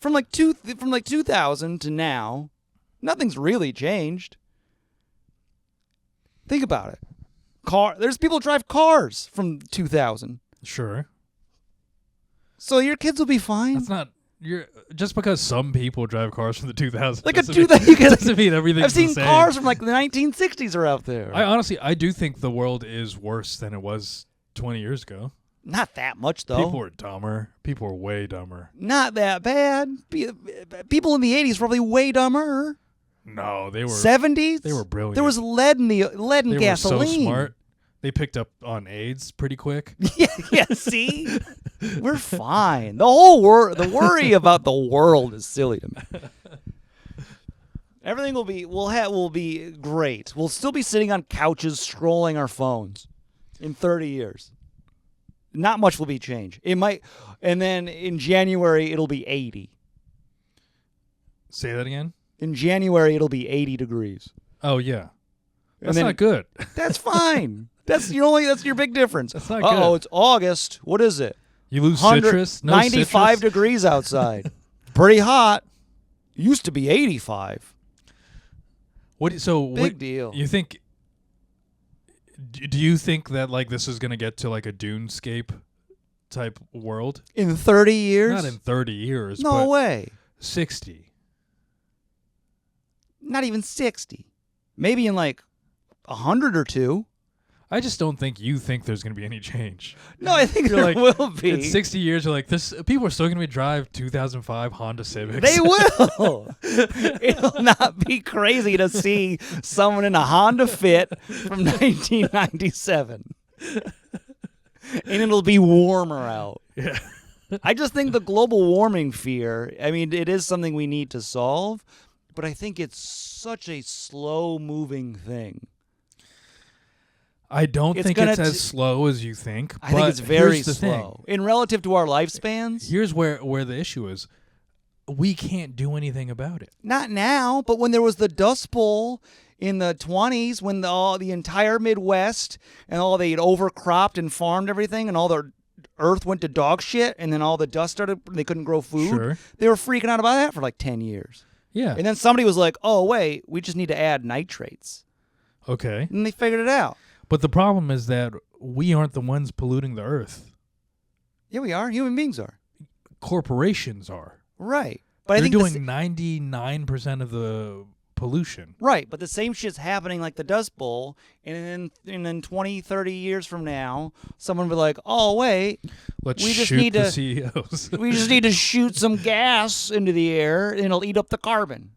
From 2000 to now, nothing's really changed. Think about it. There's people who drive cars from 2000. Sure. So your kids will be fine. That's not just because some people drive cars from the 2000s. Like a doesn't 2000 mean- you get- doesn't mean everything's I've seen the same. cars from like the 1960s are out there. I do think the world is worse than it was 20 years ago. Not that much though. People are dumber. People are way dumber. Not that bad. People in the 80s were probably way dumber. No, they were 70s. they were brilliant. There was lead in they gasoline. were so smart. They picked up on AIDS pretty quick. yeah. See, we're fine. The whole the worry about the world is silly to me. Everything will be great. We'll still be sitting on couches scrolling our phones in 30 years. Not much will be changed. It might, and then in January it'll be 80. Say that again. In January it'll be 80 degrees. Oh yeah, that's then- not good. That's fine. That's your big difference. That's not Uh-oh, good. it's August. What is it? You lose 100 citrus. No 95 citrus? degrees outside. Pretty hot. Used to be 85. Big deal. You think? Do you think that like this is gonna get to like a Dunescape type world? In 30 years? Not in 30 years. No but way. 60. Not even 60. Maybe in like 100 or two. I just don't think you think there's gonna be any change. No, I think You're there like, will be. In 60 years, you're like this. People are still gonna drive 2005 Honda Civics. They will. It'll not be crazy to see someone in a Honda Fit from 1997. And it'll be warmer out. Yeah. I just think the global warming fear, I mean, it is something we need to solve, but I think it's such a slow-moving thing. I don't It's think gonna it's as slow as you think. I think but it's very here's the slow. thing. In relative to our lifespans, Here's where the issue is. We can't do anything about it. not now, but when there was the Dust Bowl in the 20s, when the entire Midwest and all they had overcropped and farmed everything and all the earth went to dog shit and then all the dust started, they couldn't grow food. Sure. They were freaking out about that for like 10 years. Yeah. And then somebody was like, oh, wait, we just need to add nitrates. Okay. And they figured it out. But the problem is that we aren't the ones polluting the earth. Yeah, we are. Human beings are. Corporations are. Right. But I They're think doing 99% of the pollution. right, but the same shit's happening like the Dust Bowl, and then 20, 30 years from now, someone will be like, oh, wait, Let's we just shoot need the to- CEOs. we just need to shoot some gas into the air, and it'll eat up the carbon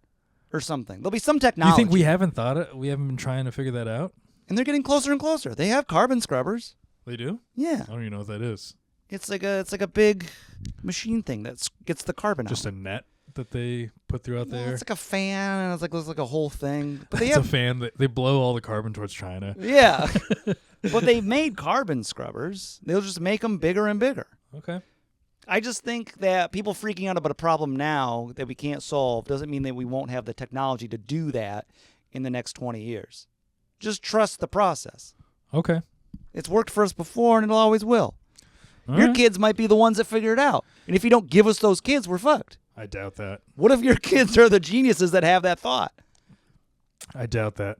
or something. There'll be some You technology. think we haven't thought it? We haven't been trying to figure that out? And they're getting closer and closer. They have carbon scrubbers. They do? Yeah. I don't even know what that is. It's like a big machine thing that gets the carbon Just out. a net that they put throughout No, there? it's like a fan, and looks like a whole thing. But they It's a have fan. They blow all the carbon towards China. yeah. But they made carbon scrubbers. They'll just make them bigger and bigger. Okay. I just think that people freaking out about a problem now that we can't solve doesn't mean that we won't have the technology to do that in the next 20 years. Just trust the process. Okay. It's worked for us before, and it always will. All Your right. kids might be the ones that figure it out. And if you don't give us those kids, we're fucked. I doubt that. What if your kids are the geniuses that have that thought? I doubt that.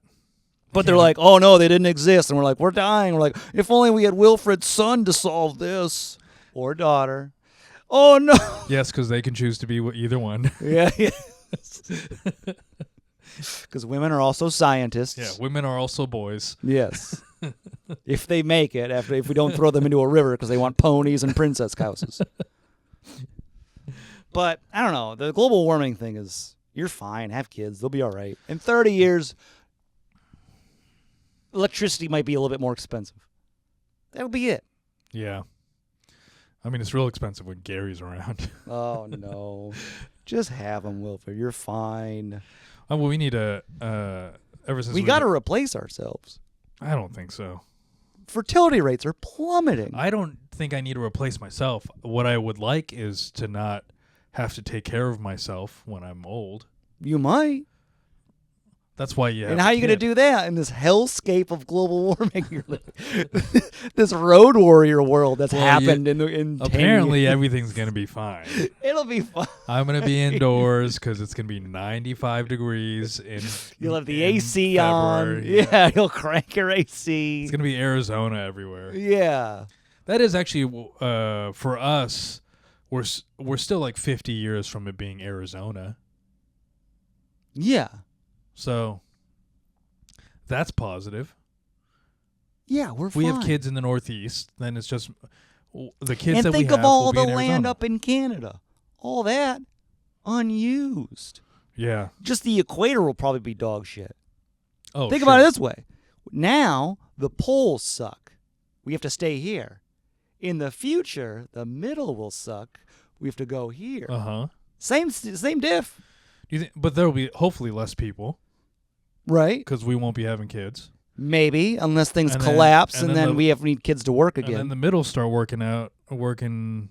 But they're like, oh, no, they didn't exist. And we're like, we're dying. We're like, if only we had Wilfred's son to solve this. Or daughter. Oh, no. Yes, because they can choose to be either one. Yeah. Because women are also scientists. Yeah, women are also boys. Yes. If they make it, if we don't throw them into a river because they want ponies and princess houses. But I don't know. The global warming thing is, you're fine. Have kids. They'll be all right. In 30 years, electricity might be a little bit more expensive. That'll be it. Yeah. I mean, it's real expensive when Garri's around. Oh, no. Just have them, Wilfred. You're fine. Oh, well, we need a. Ever since We got to replace ourselves. I don't think so. Fertility rates are plummeting. I don't think I need to replace myself. What I would like is to not have to take care of myself when I'm old. You might. That's why you have And how a are you going to kid. do that in this hellscape of global warming? You're like- this road warrior world that's Well, happened in 10 Apparently, years. everything's going to be fine. It'll be fun. I'm going to be indoors because it's going to be 95 degrees in You'll have the in AC on. February. Yeah, you'll crank your AC. It's going to be Arizona everywhere. Yeah. That is actually, for us, we're still like 50 years from it being Arizona. Yeah. So that's positive. Yeah, we're If we fine. have kids in the Northeast, then it's just the kids And that think we of have all will the be in land Arizona. up in Canada. All that unused. Yeah. Just the equator will probably be dog shit. Oh, Think sure. about it this way. Now, the poles suck. We have to stay here. In the future, the middle will suck. We have to go here. Uh-huh. Same diff, Do you think? But there will be hopefully less people right? because we won't be having kids. Maybe, unless things And then- collapse and and then then the- we need kids to work And then again. the middle start working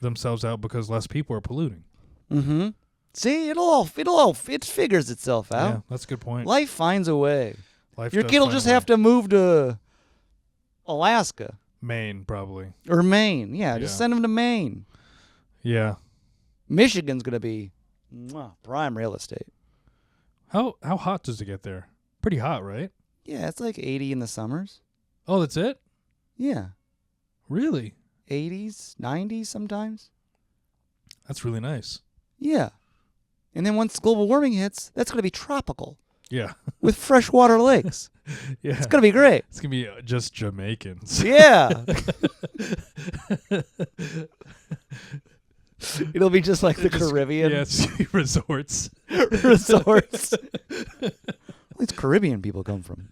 themselves out because less people are polluting. Mm-hmm. See, it figures itself Yeah, out. that's a good point. Life finds a way. Life Your does kid will find just a way. have to move to Alaska Maine, probably. or Maine. Yeah, just Yeah. send him to Maine. Yeah. Michigan's gonna be prime real estate. How hot does it get there? Pretty hot, right? Yeah, it's like 80 in the summers. Oh, that's it? Yeah, Really? 80s, 90s sometimes. That's really nice. Yeah, and then once global warming hits, that's gonna be tropical Yeah. with freshwater lakes. Yeah. It's gonna be great. It's going to be just Jamaicans. Yeah. It'll be just like the Caribbean Yeah, it's resorts. resorts. Where these Caribbean people come from?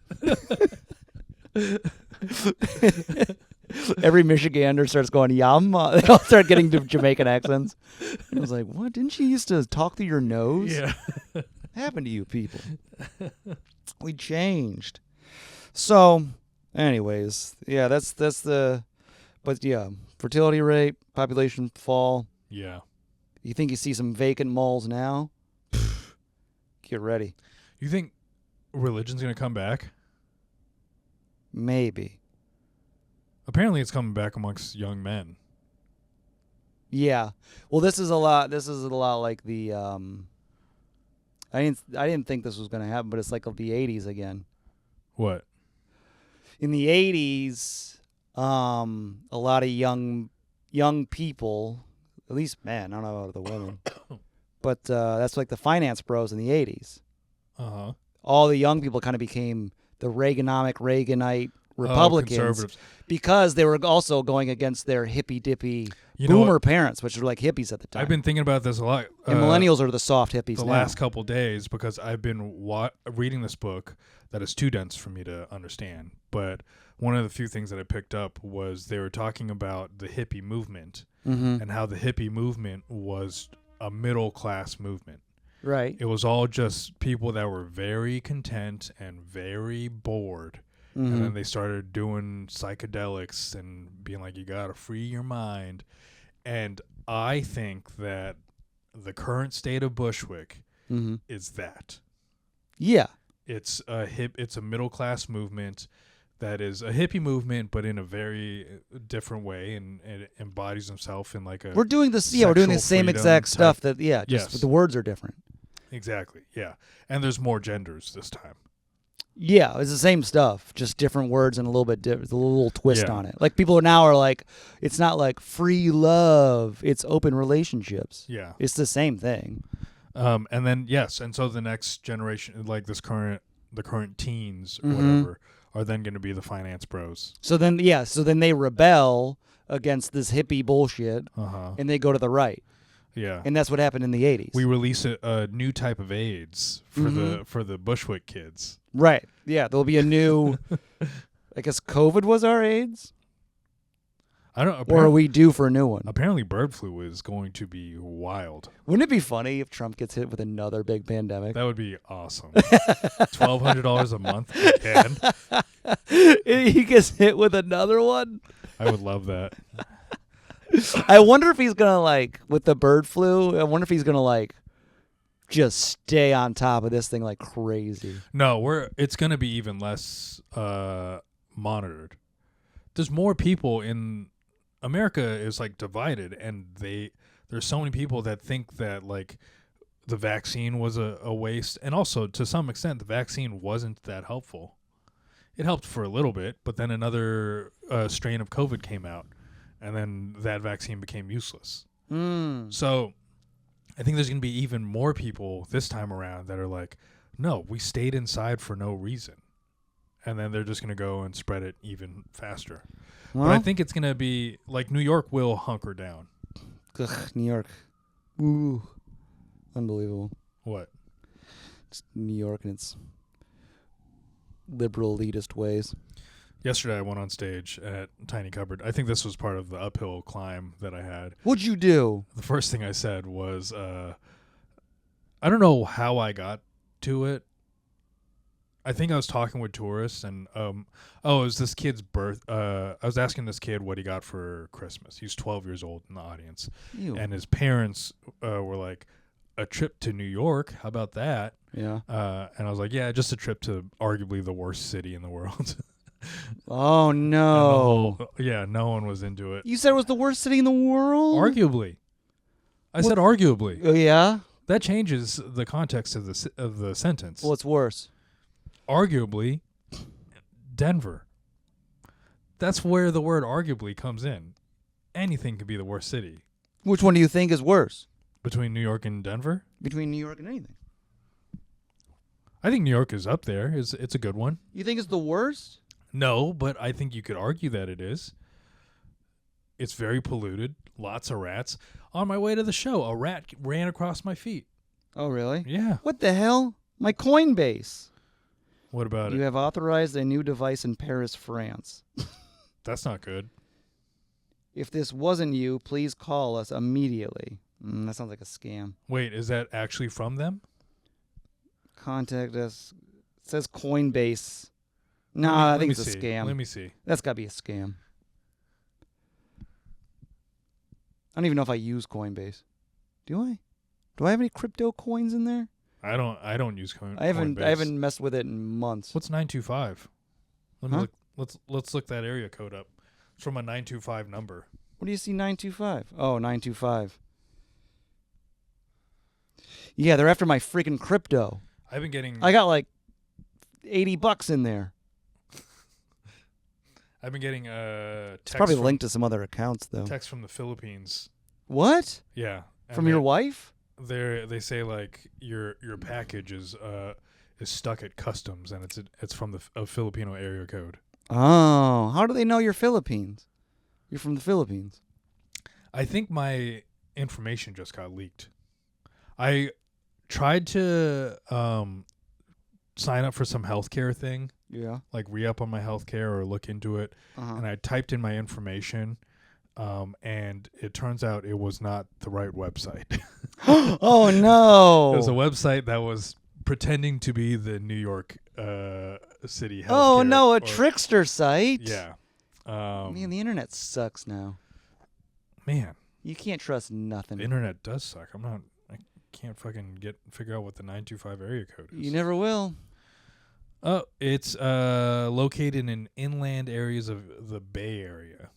Every Michigander starts going, yum. They all start getting to Jamaican accents. I was like, what? Didn't you used to talk through your nose? Yeah. What happened to you people? We changed. So, anyways, yeah, that's the, but yeah, fertility rate, population fall. Yeah. You think you see some vacant malls now? Get ready. You think religion's going to come back? Maybe. Apparently it's coming back amongst young men. Yeah. Well, this is a lot like the I didn't think this was going to happen, but it's like of the 80s again. What? In the 80s, a lot of young people, at least men, I don't know about the women, but that's like the finance bros in the 80s. Uh-huh. All the young people kind of became the Reaganite Republicans conservatives. because they were also going against their hippy-dippy You know boomer what? parents, which were like hippies at the time. I've been thinking about this a lot. And millennials are the soft hippies the now. last couple days because I've been reading this book that is too dense for me to understand. But one of the few things that I picked up was they were talking about the hippie movement and how the hippie movement was a middle-class movement. Right. It was all just people that were very content and very bored. And then they started doing psychedelics and being like, you got to free your mind. And I think that the current state of Bushwick is that. Yeah. It's a middle-class movement that is a hippie movement, but in a very different way, and it embodies himself in like a We're doing this. Yeah, we're doing the sexual same freedom exact stuff. type- That just Yes. the words are different. Exactly, yeah. And there's more genders this time. Yeah, it's the same stuff, just different words and a little bit different, a little twist Yeah. on it. Like people now are like, it's not like free love; it's open relationships. Yeah. It's the same thing. And then yes, and so the next generation, like the current teens or whatever, are then going to be the finance bros. So then they rebel against this hippie bullshit, and they go to the right. Yeah. And that's what happened in the 80s. We release a new type of AIDS for the Bushwick kids. Right. Yeah, there'll be a new. I guess COVID was our AIDS, I don't. or are we due for a new one? Apparently, bird flu is going to be wild. Wouldn't it be funny if Trump gets hit with another big pandemic? That would be awesome. $1,200 a month again. He gets hit with another one. I would love that. I wonder if he's gonna with the bird flu. I wonder if he's gonna just stay on top of this thing like crazy. No, it's going to be even less monitored. There's more people in America is divided, and there's so many people that think that the vaccine was a waste, and also to some extent the vaccine wasn't that helpful. It helped for a little bit, but then another strain of COVID came out, and then that vaccine became useless. So I think there's going to be even more people this time around that are like, no, we stayed inside for no reason. And then they're just going to go and spread it even faster. Well, But I think it's going to be New York will hunker down. ugh, New York. Ooh, unbelievable. What? It's New York and its liberal elitist ways. Yesterday I went on stage at Tiny Cupboard. I think this was part of the uphill climb that I had. What'd you do? The first thing I said was, I don't know how I got to it. I think I was talking with tourists, and it was this kid's birth. I was asking this kid what he got for Christmas. He's 12 years old in the audience, Ew. and his parents were like, "A trip to New York? How about that?" Yeah. And I was like, "Yeah, just a trip to arguably the worst city in the world." Oh no. No one was into it. You said it was the worst city in the world? Arguably, I said arguably. Oh yeah. That changes the context of the sentence. Well, it's worse. Arguably, Denver. That's where the word arguably comes in. Anything could be the worst city. Which one do you think is worse? Between New York and Denver? Between New York and anything. I think New York is up there. It's a good one. You think it's the worst? No, but I think you could argue that it is. It's very polluted. Lots of rats. On my way to the show, a rat ran across my feet. Oh, really? Yeah. What the hell? My Coinbase. What about You it? have authorized a new device in Paris, France. That's not good. If this wasn't you, please call us immediately. That sounds like a scam. Wait, is that actually from them? Contact us. It says Coinbase. No, I think it's a scam. Let me see. That's got to be a scam. I don't even know if I use Coinbase. Do I? Do I have any crypto coins in there? I don't use Coinbase. I haven't messed with it in months. What's 925? Let me look. Let's look that area code up. It's from a 925 number. What do you see 925? Oh, 925. Yeah, they're after my freaking crypto. I've been getting I got like $80 in there. I've been getting text. It's probably linked to some other accounts though. Text from the Philippines. What? Yeah. From your wife? They say like your package is stuck at customs and it's from a Filipino area code. Oh, how do they know you're Philippines? You're from the Philippines. I think my information just got leaked. I tried to sign up for some healthcare thing. Yeah. Like re-up on my healthcare or look into it. And I typed in my information, and it turns out it was not the right website. Oh, no. It was a website that was pretending to be the New York City healthcare. Oh, no, a trickster site. Yeah. Man, the internet sucks now. Man. You can't trust nothing. The internet does suck. I can't fucking figure out what the 925 area code is. You never will. Oh, it's located in inland areas of the Bay Area.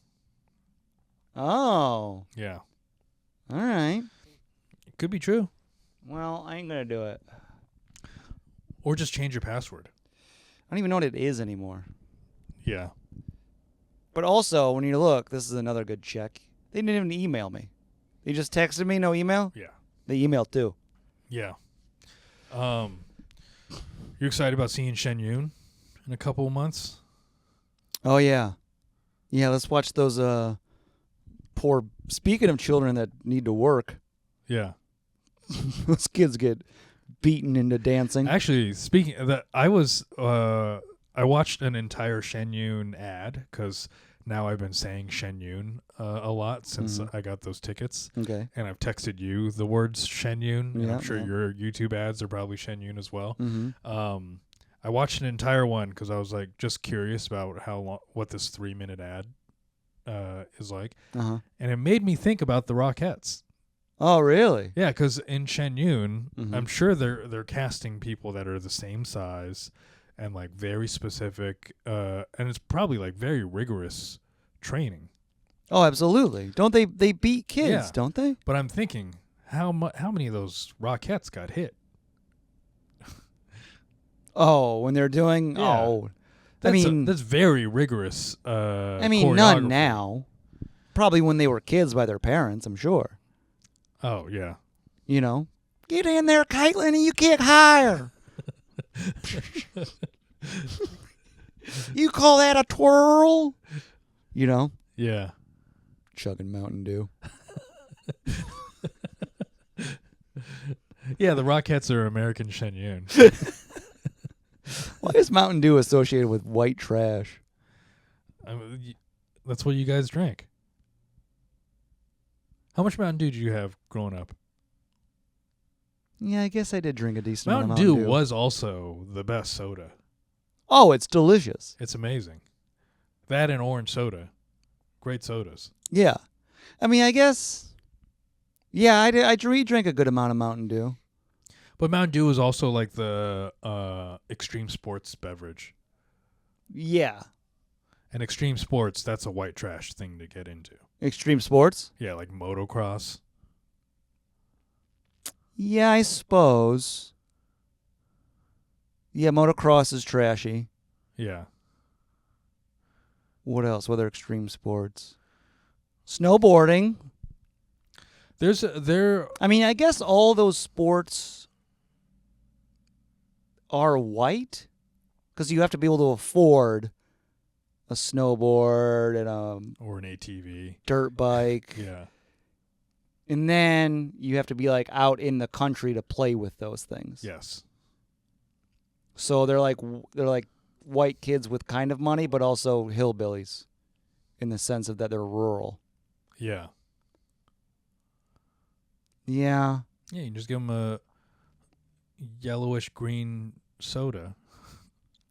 Oh. Yeah. All right. It could be true. Well, I ain't going to do it. Or just change your password. I don't even know what it is anymore. Yeah. But also, when you look, this is another good check. They didn't even email me. They just texted me, no email? Yeah. They emailed too. Yeah. You excited about seeing Shen Yun in a couple of months? Oh, yeah. Yeah, let's watch those speaking of children that need to work, Yeah. those kids get beaten into dancing. Actually, speaking of that, I watched an entire Shen Yun ad because now I've been saying Shen Yun a lot since I got those tickets. Okay. And I've texted you the words Shen Yun. And Yeah, I'm sure yeah. your YouTube ads are probably Shen Yun as well. Mm-hmm. I watched an entire one because I was like just curious about what this 3-minute ad is like. Uh-huh. And it made me think about the Rockettes. Oh, really? Yeah, because in Shen Yun, Mhm. I'm sure they're casting people that are the same size and like very specific, and it's probably like very rigorous training. Oh, absolutely. Don't they beat kids, Yeah. don't they? But I'm thinking, how many of those Rockettes got hit? Oh, when they're doing... Yeah. Oh. That's very rigorous. None choreography. now. Probably when they were kids by their parents, I'm sure. Oh yeah. You know? Get in there, Caitlin, and you kick higher. You call that a twirl? You know? Yeah. Chugging Mountain Dew. Yeah, the Rockettes are American Shen Yun. Why is Mountain Dew associated with white trash? That's what you guys drank. How much Mountain Dew did you have growing up? Yeah, I guess I did drink a decent amount of Mountain Mountain Dew Dew. was also the best soda. Oh, it's delicious. It's amazing. That and orange soda. Great sodas. Yeah. I mean, I guess... Yeah, I drank a good amount of Mountain Dew. But Mountain Dew is also like the extreme sports beverage. Yeah. And extreme sports, that's a white trash thing to get into. Extreme sports? Yeah, like motocross. Yeah, I suppose. Yeah, motocross is trashy. Yeah. What else? What other extreme sports? Snowboarding. I mean, I guess all those sports are white because you have to be able to afford a snowboard and or an ATV. dirt bike. Yeah. And then you have to be like out in the country to play with those things. Yes. So they're like white kids with kind of money, but also hillbillies in the sense of that they're rural. Yeah. Yeah. Yeah, you just give them a yellowish green soda.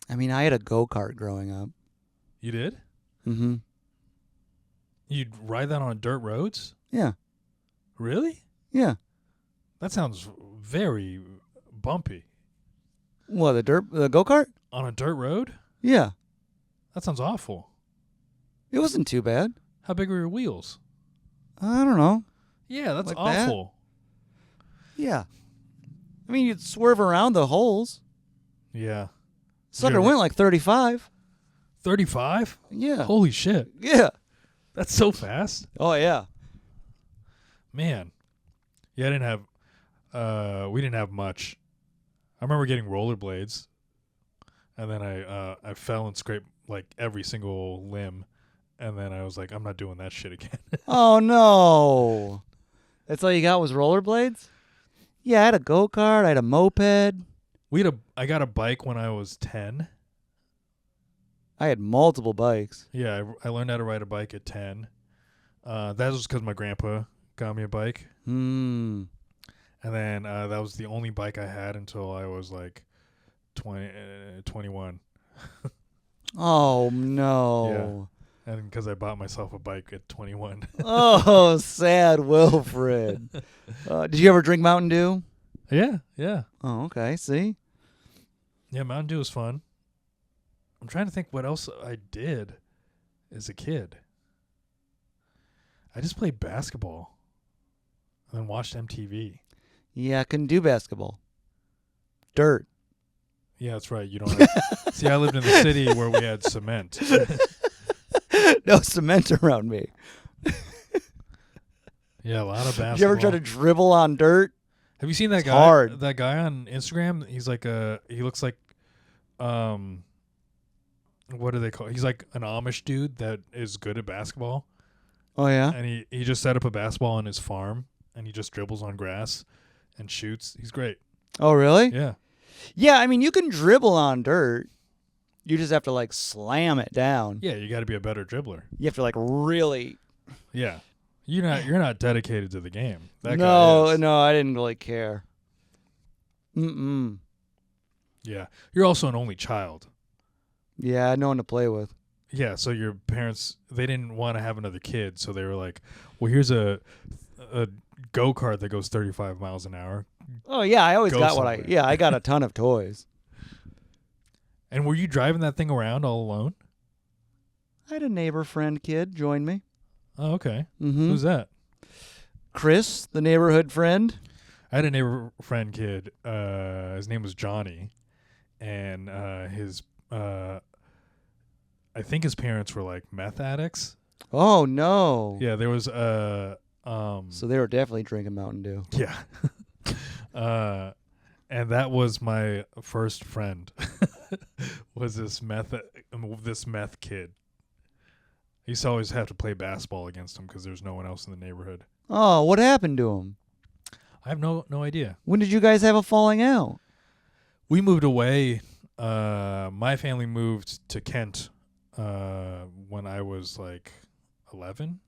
I mean, I had a go-kart growing up. You did? Mm-hmm. You'd ride that on dirt roads? Yeah. Really? Yeah. That sounds very bumpy. What, the go-kart? On a dirt road? Yeah. That sounds awful. It wasn't too bad. How big were your wheels? I don't know. Yeah, that's Like that? awful. Yeah. I mean, you'd swerve around the holes. Yeah. Sucker went like 35. 35? Yeah. Holy shit. Yeah. That's so fast. Oh, yeah. Man. Yeah, we didn't have much. I remember getting rollerblades, and then I fell and scraped like every single limb, and then I was like, I'm not doing that shit again. Oh, no. That's all you got was rollerblades? Yeah, I had a go-kart. I had a moped. I got a bike when I was 10. I had multiple bikes. Yeah, I learned how to ride a bike at 10. That was because my grandpa got me a bike. Hmm. And then that was the only bike I had until I was like 21. Oh, no. And because I bought myself a bike at 21. Oh, sad Wilfred. Did you ever drink Mountain Dew? Yeah, yeah. Oh, okay. See? Yeah, Mountain Dew was fun. I'm trying to think what else I did as a kid. I just played basketball and then watched MTV. Yeah, I couldn't do basketball. Dirt. Yeah, that's right. You don't have See, I lived in the city where we had cement. No cement around me. Yeah, a lot of basketball. Did you ever try to dribble on dirt? Have you seen that It's guy? hard. That guy on Instagram? He's like he looks like what do they call? He's like an Amish dude that is good at basketball. Oh, yeah? And he just set up a basketball on his farm and he just dribbles on grass and shoots. He's great. Oh, really? Yeah. Yeah, I mean, you can dribble on dirt. You just have to, like, slam it down. Yeah, you got to be a better dribbler. You have to, like, really... Yeah. You're not dedicated to the game. That no, guy is. no, I didn't really care. Mm-mm. Yeah. You're also an only child. Yeah, I had no one to play with. Yeah, so your parents, they didn't want to have another kid, so they were like, well, here's a go-kart that goes 35 miles an hour. Oh, yeah, I always Go got somewhere. I got a ton of toys. And were you driving that thing around all alone? I had a neighbor friend kid join me. Oh, okay. Mm-hmm. Who's that? Chris, the neighborhood friend. I had a neighbor friend kid. His name was Johnny, and I think his parents were like meth addicts. Oh, no. Yeah, there was So they were definitely drinking Mountain Dew. Yeah. And that was my first friend. Was this meth kid. I used to always have to play basketball against him because there's no one else in the neighborhood. Oh, what happened to him? I have no idea. When did you guys have a falling out? We moved away. My family moved to Kent when I was like 11.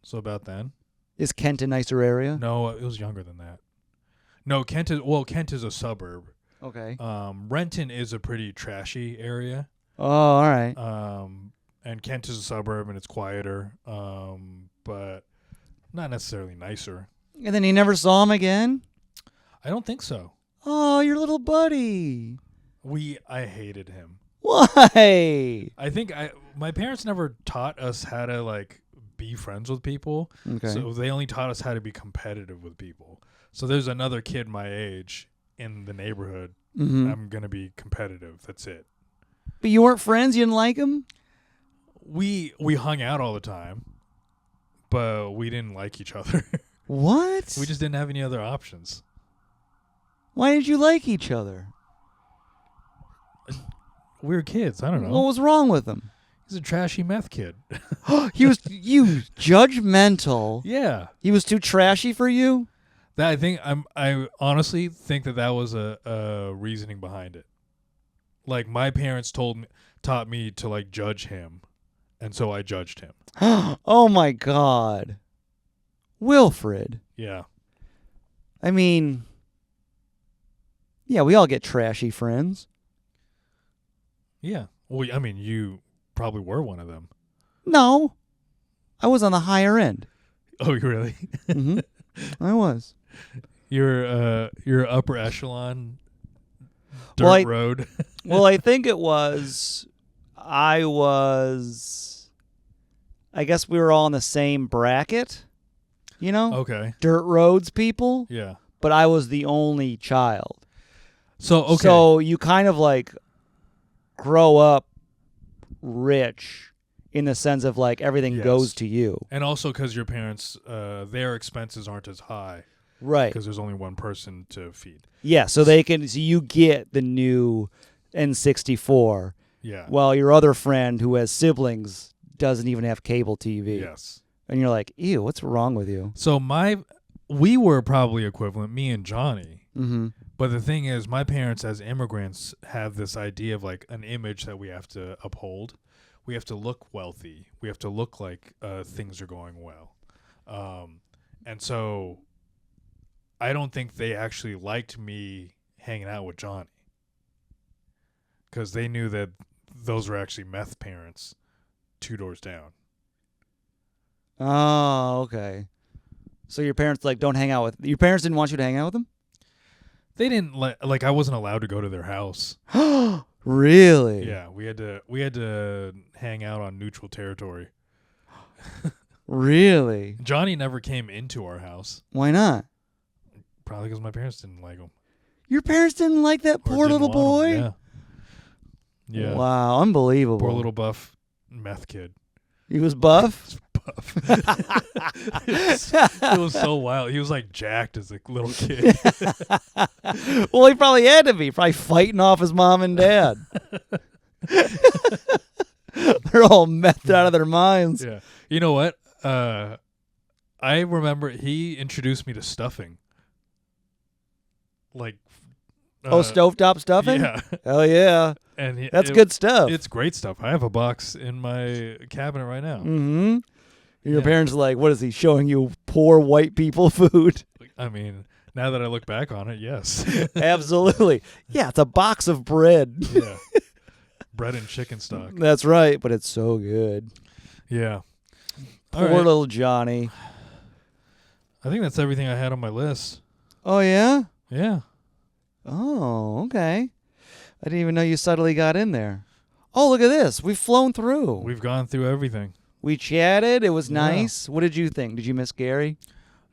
So about then. Is Kent a nicer area? No, it was younger than that. No, Kent is a suburb. Okay. Renton is a pretty trashy area. Oh, all right. And Kent is a suburb and it's quieter, but not necessarily nicer. And then you never saw him again? I don't think so. Oh, your little buddy. I hated him. Why? I think my parents never taught us how to like be friends with people. Okay. So they only taught us how to be competitive with people. So there's another kid my age in the neighborhood. Mm-hmm. I'm going to be competitive. That's it. But you weren't friends? You didn't like him? We hung out all the time, but we didn't like each other. What? We just didn't have any other options. Why did you like each other? We were kids. I don't know. What was wrong with him? He's a trashy meth kid. You judgmental. Yeah. He was too trashy for you? I honestly think that was a reasoning behind it. Like my parents taught me to like judge him, and so I judged him. Oh my God. Wilfred. Yeah. I mean, yeah, we all get trashy friends. Yeah. Well, I mean, you probably were one of them. No, I was on the higher end. Oh, you really? Mm-hmm. I was. You're upper echelon dirt Well, road. Well, I think it was. I guess we were all in the same bracket. You know? Okay. Dirt roads people. Yeah. But I was the only child. So, okay. So you kind of like grow up rich in the sense of like everything goes to you. And also because your parents, their expenses aren't as high. Right. Because there's only one person to feed. Yeah, so you get the new N64. Yeah. While your other friend who has siblings doesn't even have cable TV. Yes. And you're like, ew, what's wrong with you? So we were probably equivalent, me and Johnny. Mm-hmm. But the thing is, my parents as immigrants have this idea of like an image that we have to uphold. We have to look wealthy. We have to look like things are going well. And so I don't think they actually liked me hanging out with Johnny. Because they knew that those were actually meth parents 2 doors down. Oh, okay. So your parents don't hang out with your parents didn't want you to hang out with them? They didn't I wasn't allowed to go to their house. Really? Yeah, we had to hang out on neutral territory. Really? Johnny never came into our house. Why not? Probably because my parents didn't like him. Your parents didn't like that poor little boy? Yeah. Yeah. Wow, unbelievable. Poor little buff meth kid. He was buff? Buff. It was so wild. He was like jacked as a little kid. Well, he probably had to be. Probably fighting off his mom and dad. They're all methed out of their minds. Yeah. You know what? I remember he introduced me to stuffing. Stovetop stuffing? Yeah. Hell yeah. And that's good stuff. It's great stuff. I have a box in my cabinet right now. Mm-hmm. Your parents are like, what is he showing you? Poor white people food? I mean, now that I look back on it, yes. Absolutely. Yeah, it's a box of bread. Yeah. Bread and chicken stock. That's right, but it's so good. Yeah. Poor little Johnny. I think that's everything I had on my list. Oh, yeah? Yeah. Oh, okay. I didn't even know you subtly got in there. Oh, look at this. We've flown through. We've gone through everything. We chatted. It was nice. What did you think? Did you miss Garri?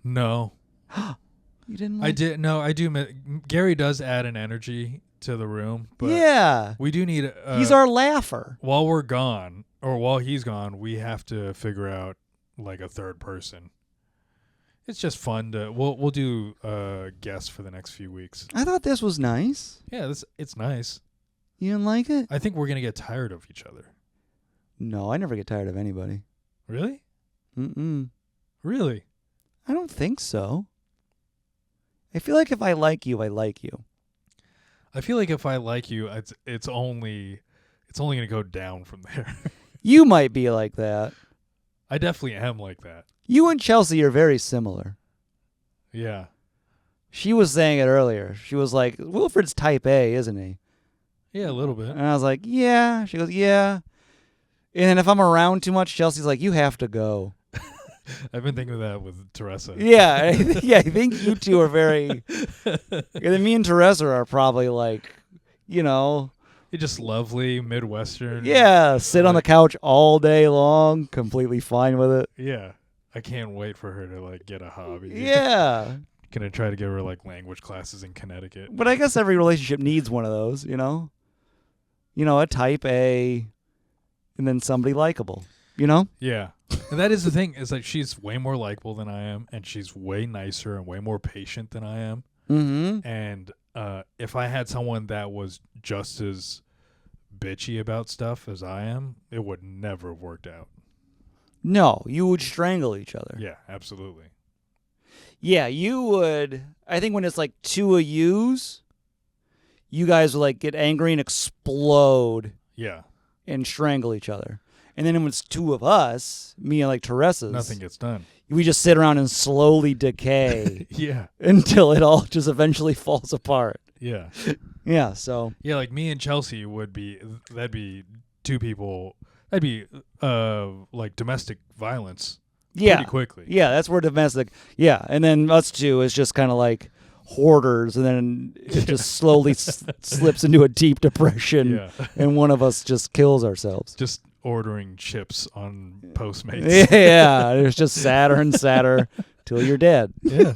No. You didn't? I did. No, I do. Garri does add an energy to the room. But yeah. We do need. He's our laugher. While we're gone, or while he's gone, we have to figure out like a third person. It's just fun to. We'll do guests for the next few weeks. I thought this was nice. Yeah, it's nice. You didn't like it? I think we're gonna get tired of each other. No, I never get tired of anybody. Really? Mm-mm. Really? I don't think so. I feel like if I like you, I like you. I feel like if I like you, it's only gonna go down from there. You might be like that. I definitely am like that. You and Chelsea are very similar. Yeah. She was saying it earlier. She was like, Wilfred's type A, isn't he? Yeah, a little bit. And I was like, yeah. She goes, yeah. And then if I'm around too much, Chelsea's like, you have to go. I've been thinking of that with Teresa. Yeah. I think you two are very... Me and Teresa are probably like, You're just lovely, Midwestern. Yeah, sit on the couch all day long, completely fine with it. Yeah. I can't wait for her to get a hobby. Yeah. Gonna try to give her language classes in Connecticut. But I guess every relationship needs one of those, a type A and then somebody likable, Yeah. And that is the thing, is she's way more likable than I am, and she's way nicer and way more patient than I am. Mm-hmm. And if I had someone that was just as bitchy about stuff as I am, it would never have worked out. No, you would strangle each other. Yeah, absolutely. Yeah, you would. I think when it's two of yous, you guys would get angry and explode. Yeah. And strangle each other. And then when it's two of us, me and Teresa's, nothing gets done. we just sit around and slowly decay Yeah. until it all just eventually falls apart. Yeah. Yeah, so Yeah, like me and Chelsea that'd be two people. That'd be like domestic violence pretty quickly. Yeah, that's where domestic. Yeah, and then us two is just kind of like hoarders, and then it just slowly slips into a deep depression, and one of us just kills ourselves. Just ordering chips on Postmates. Yeah, it's just sadder and sadder till you're dead. Yeah.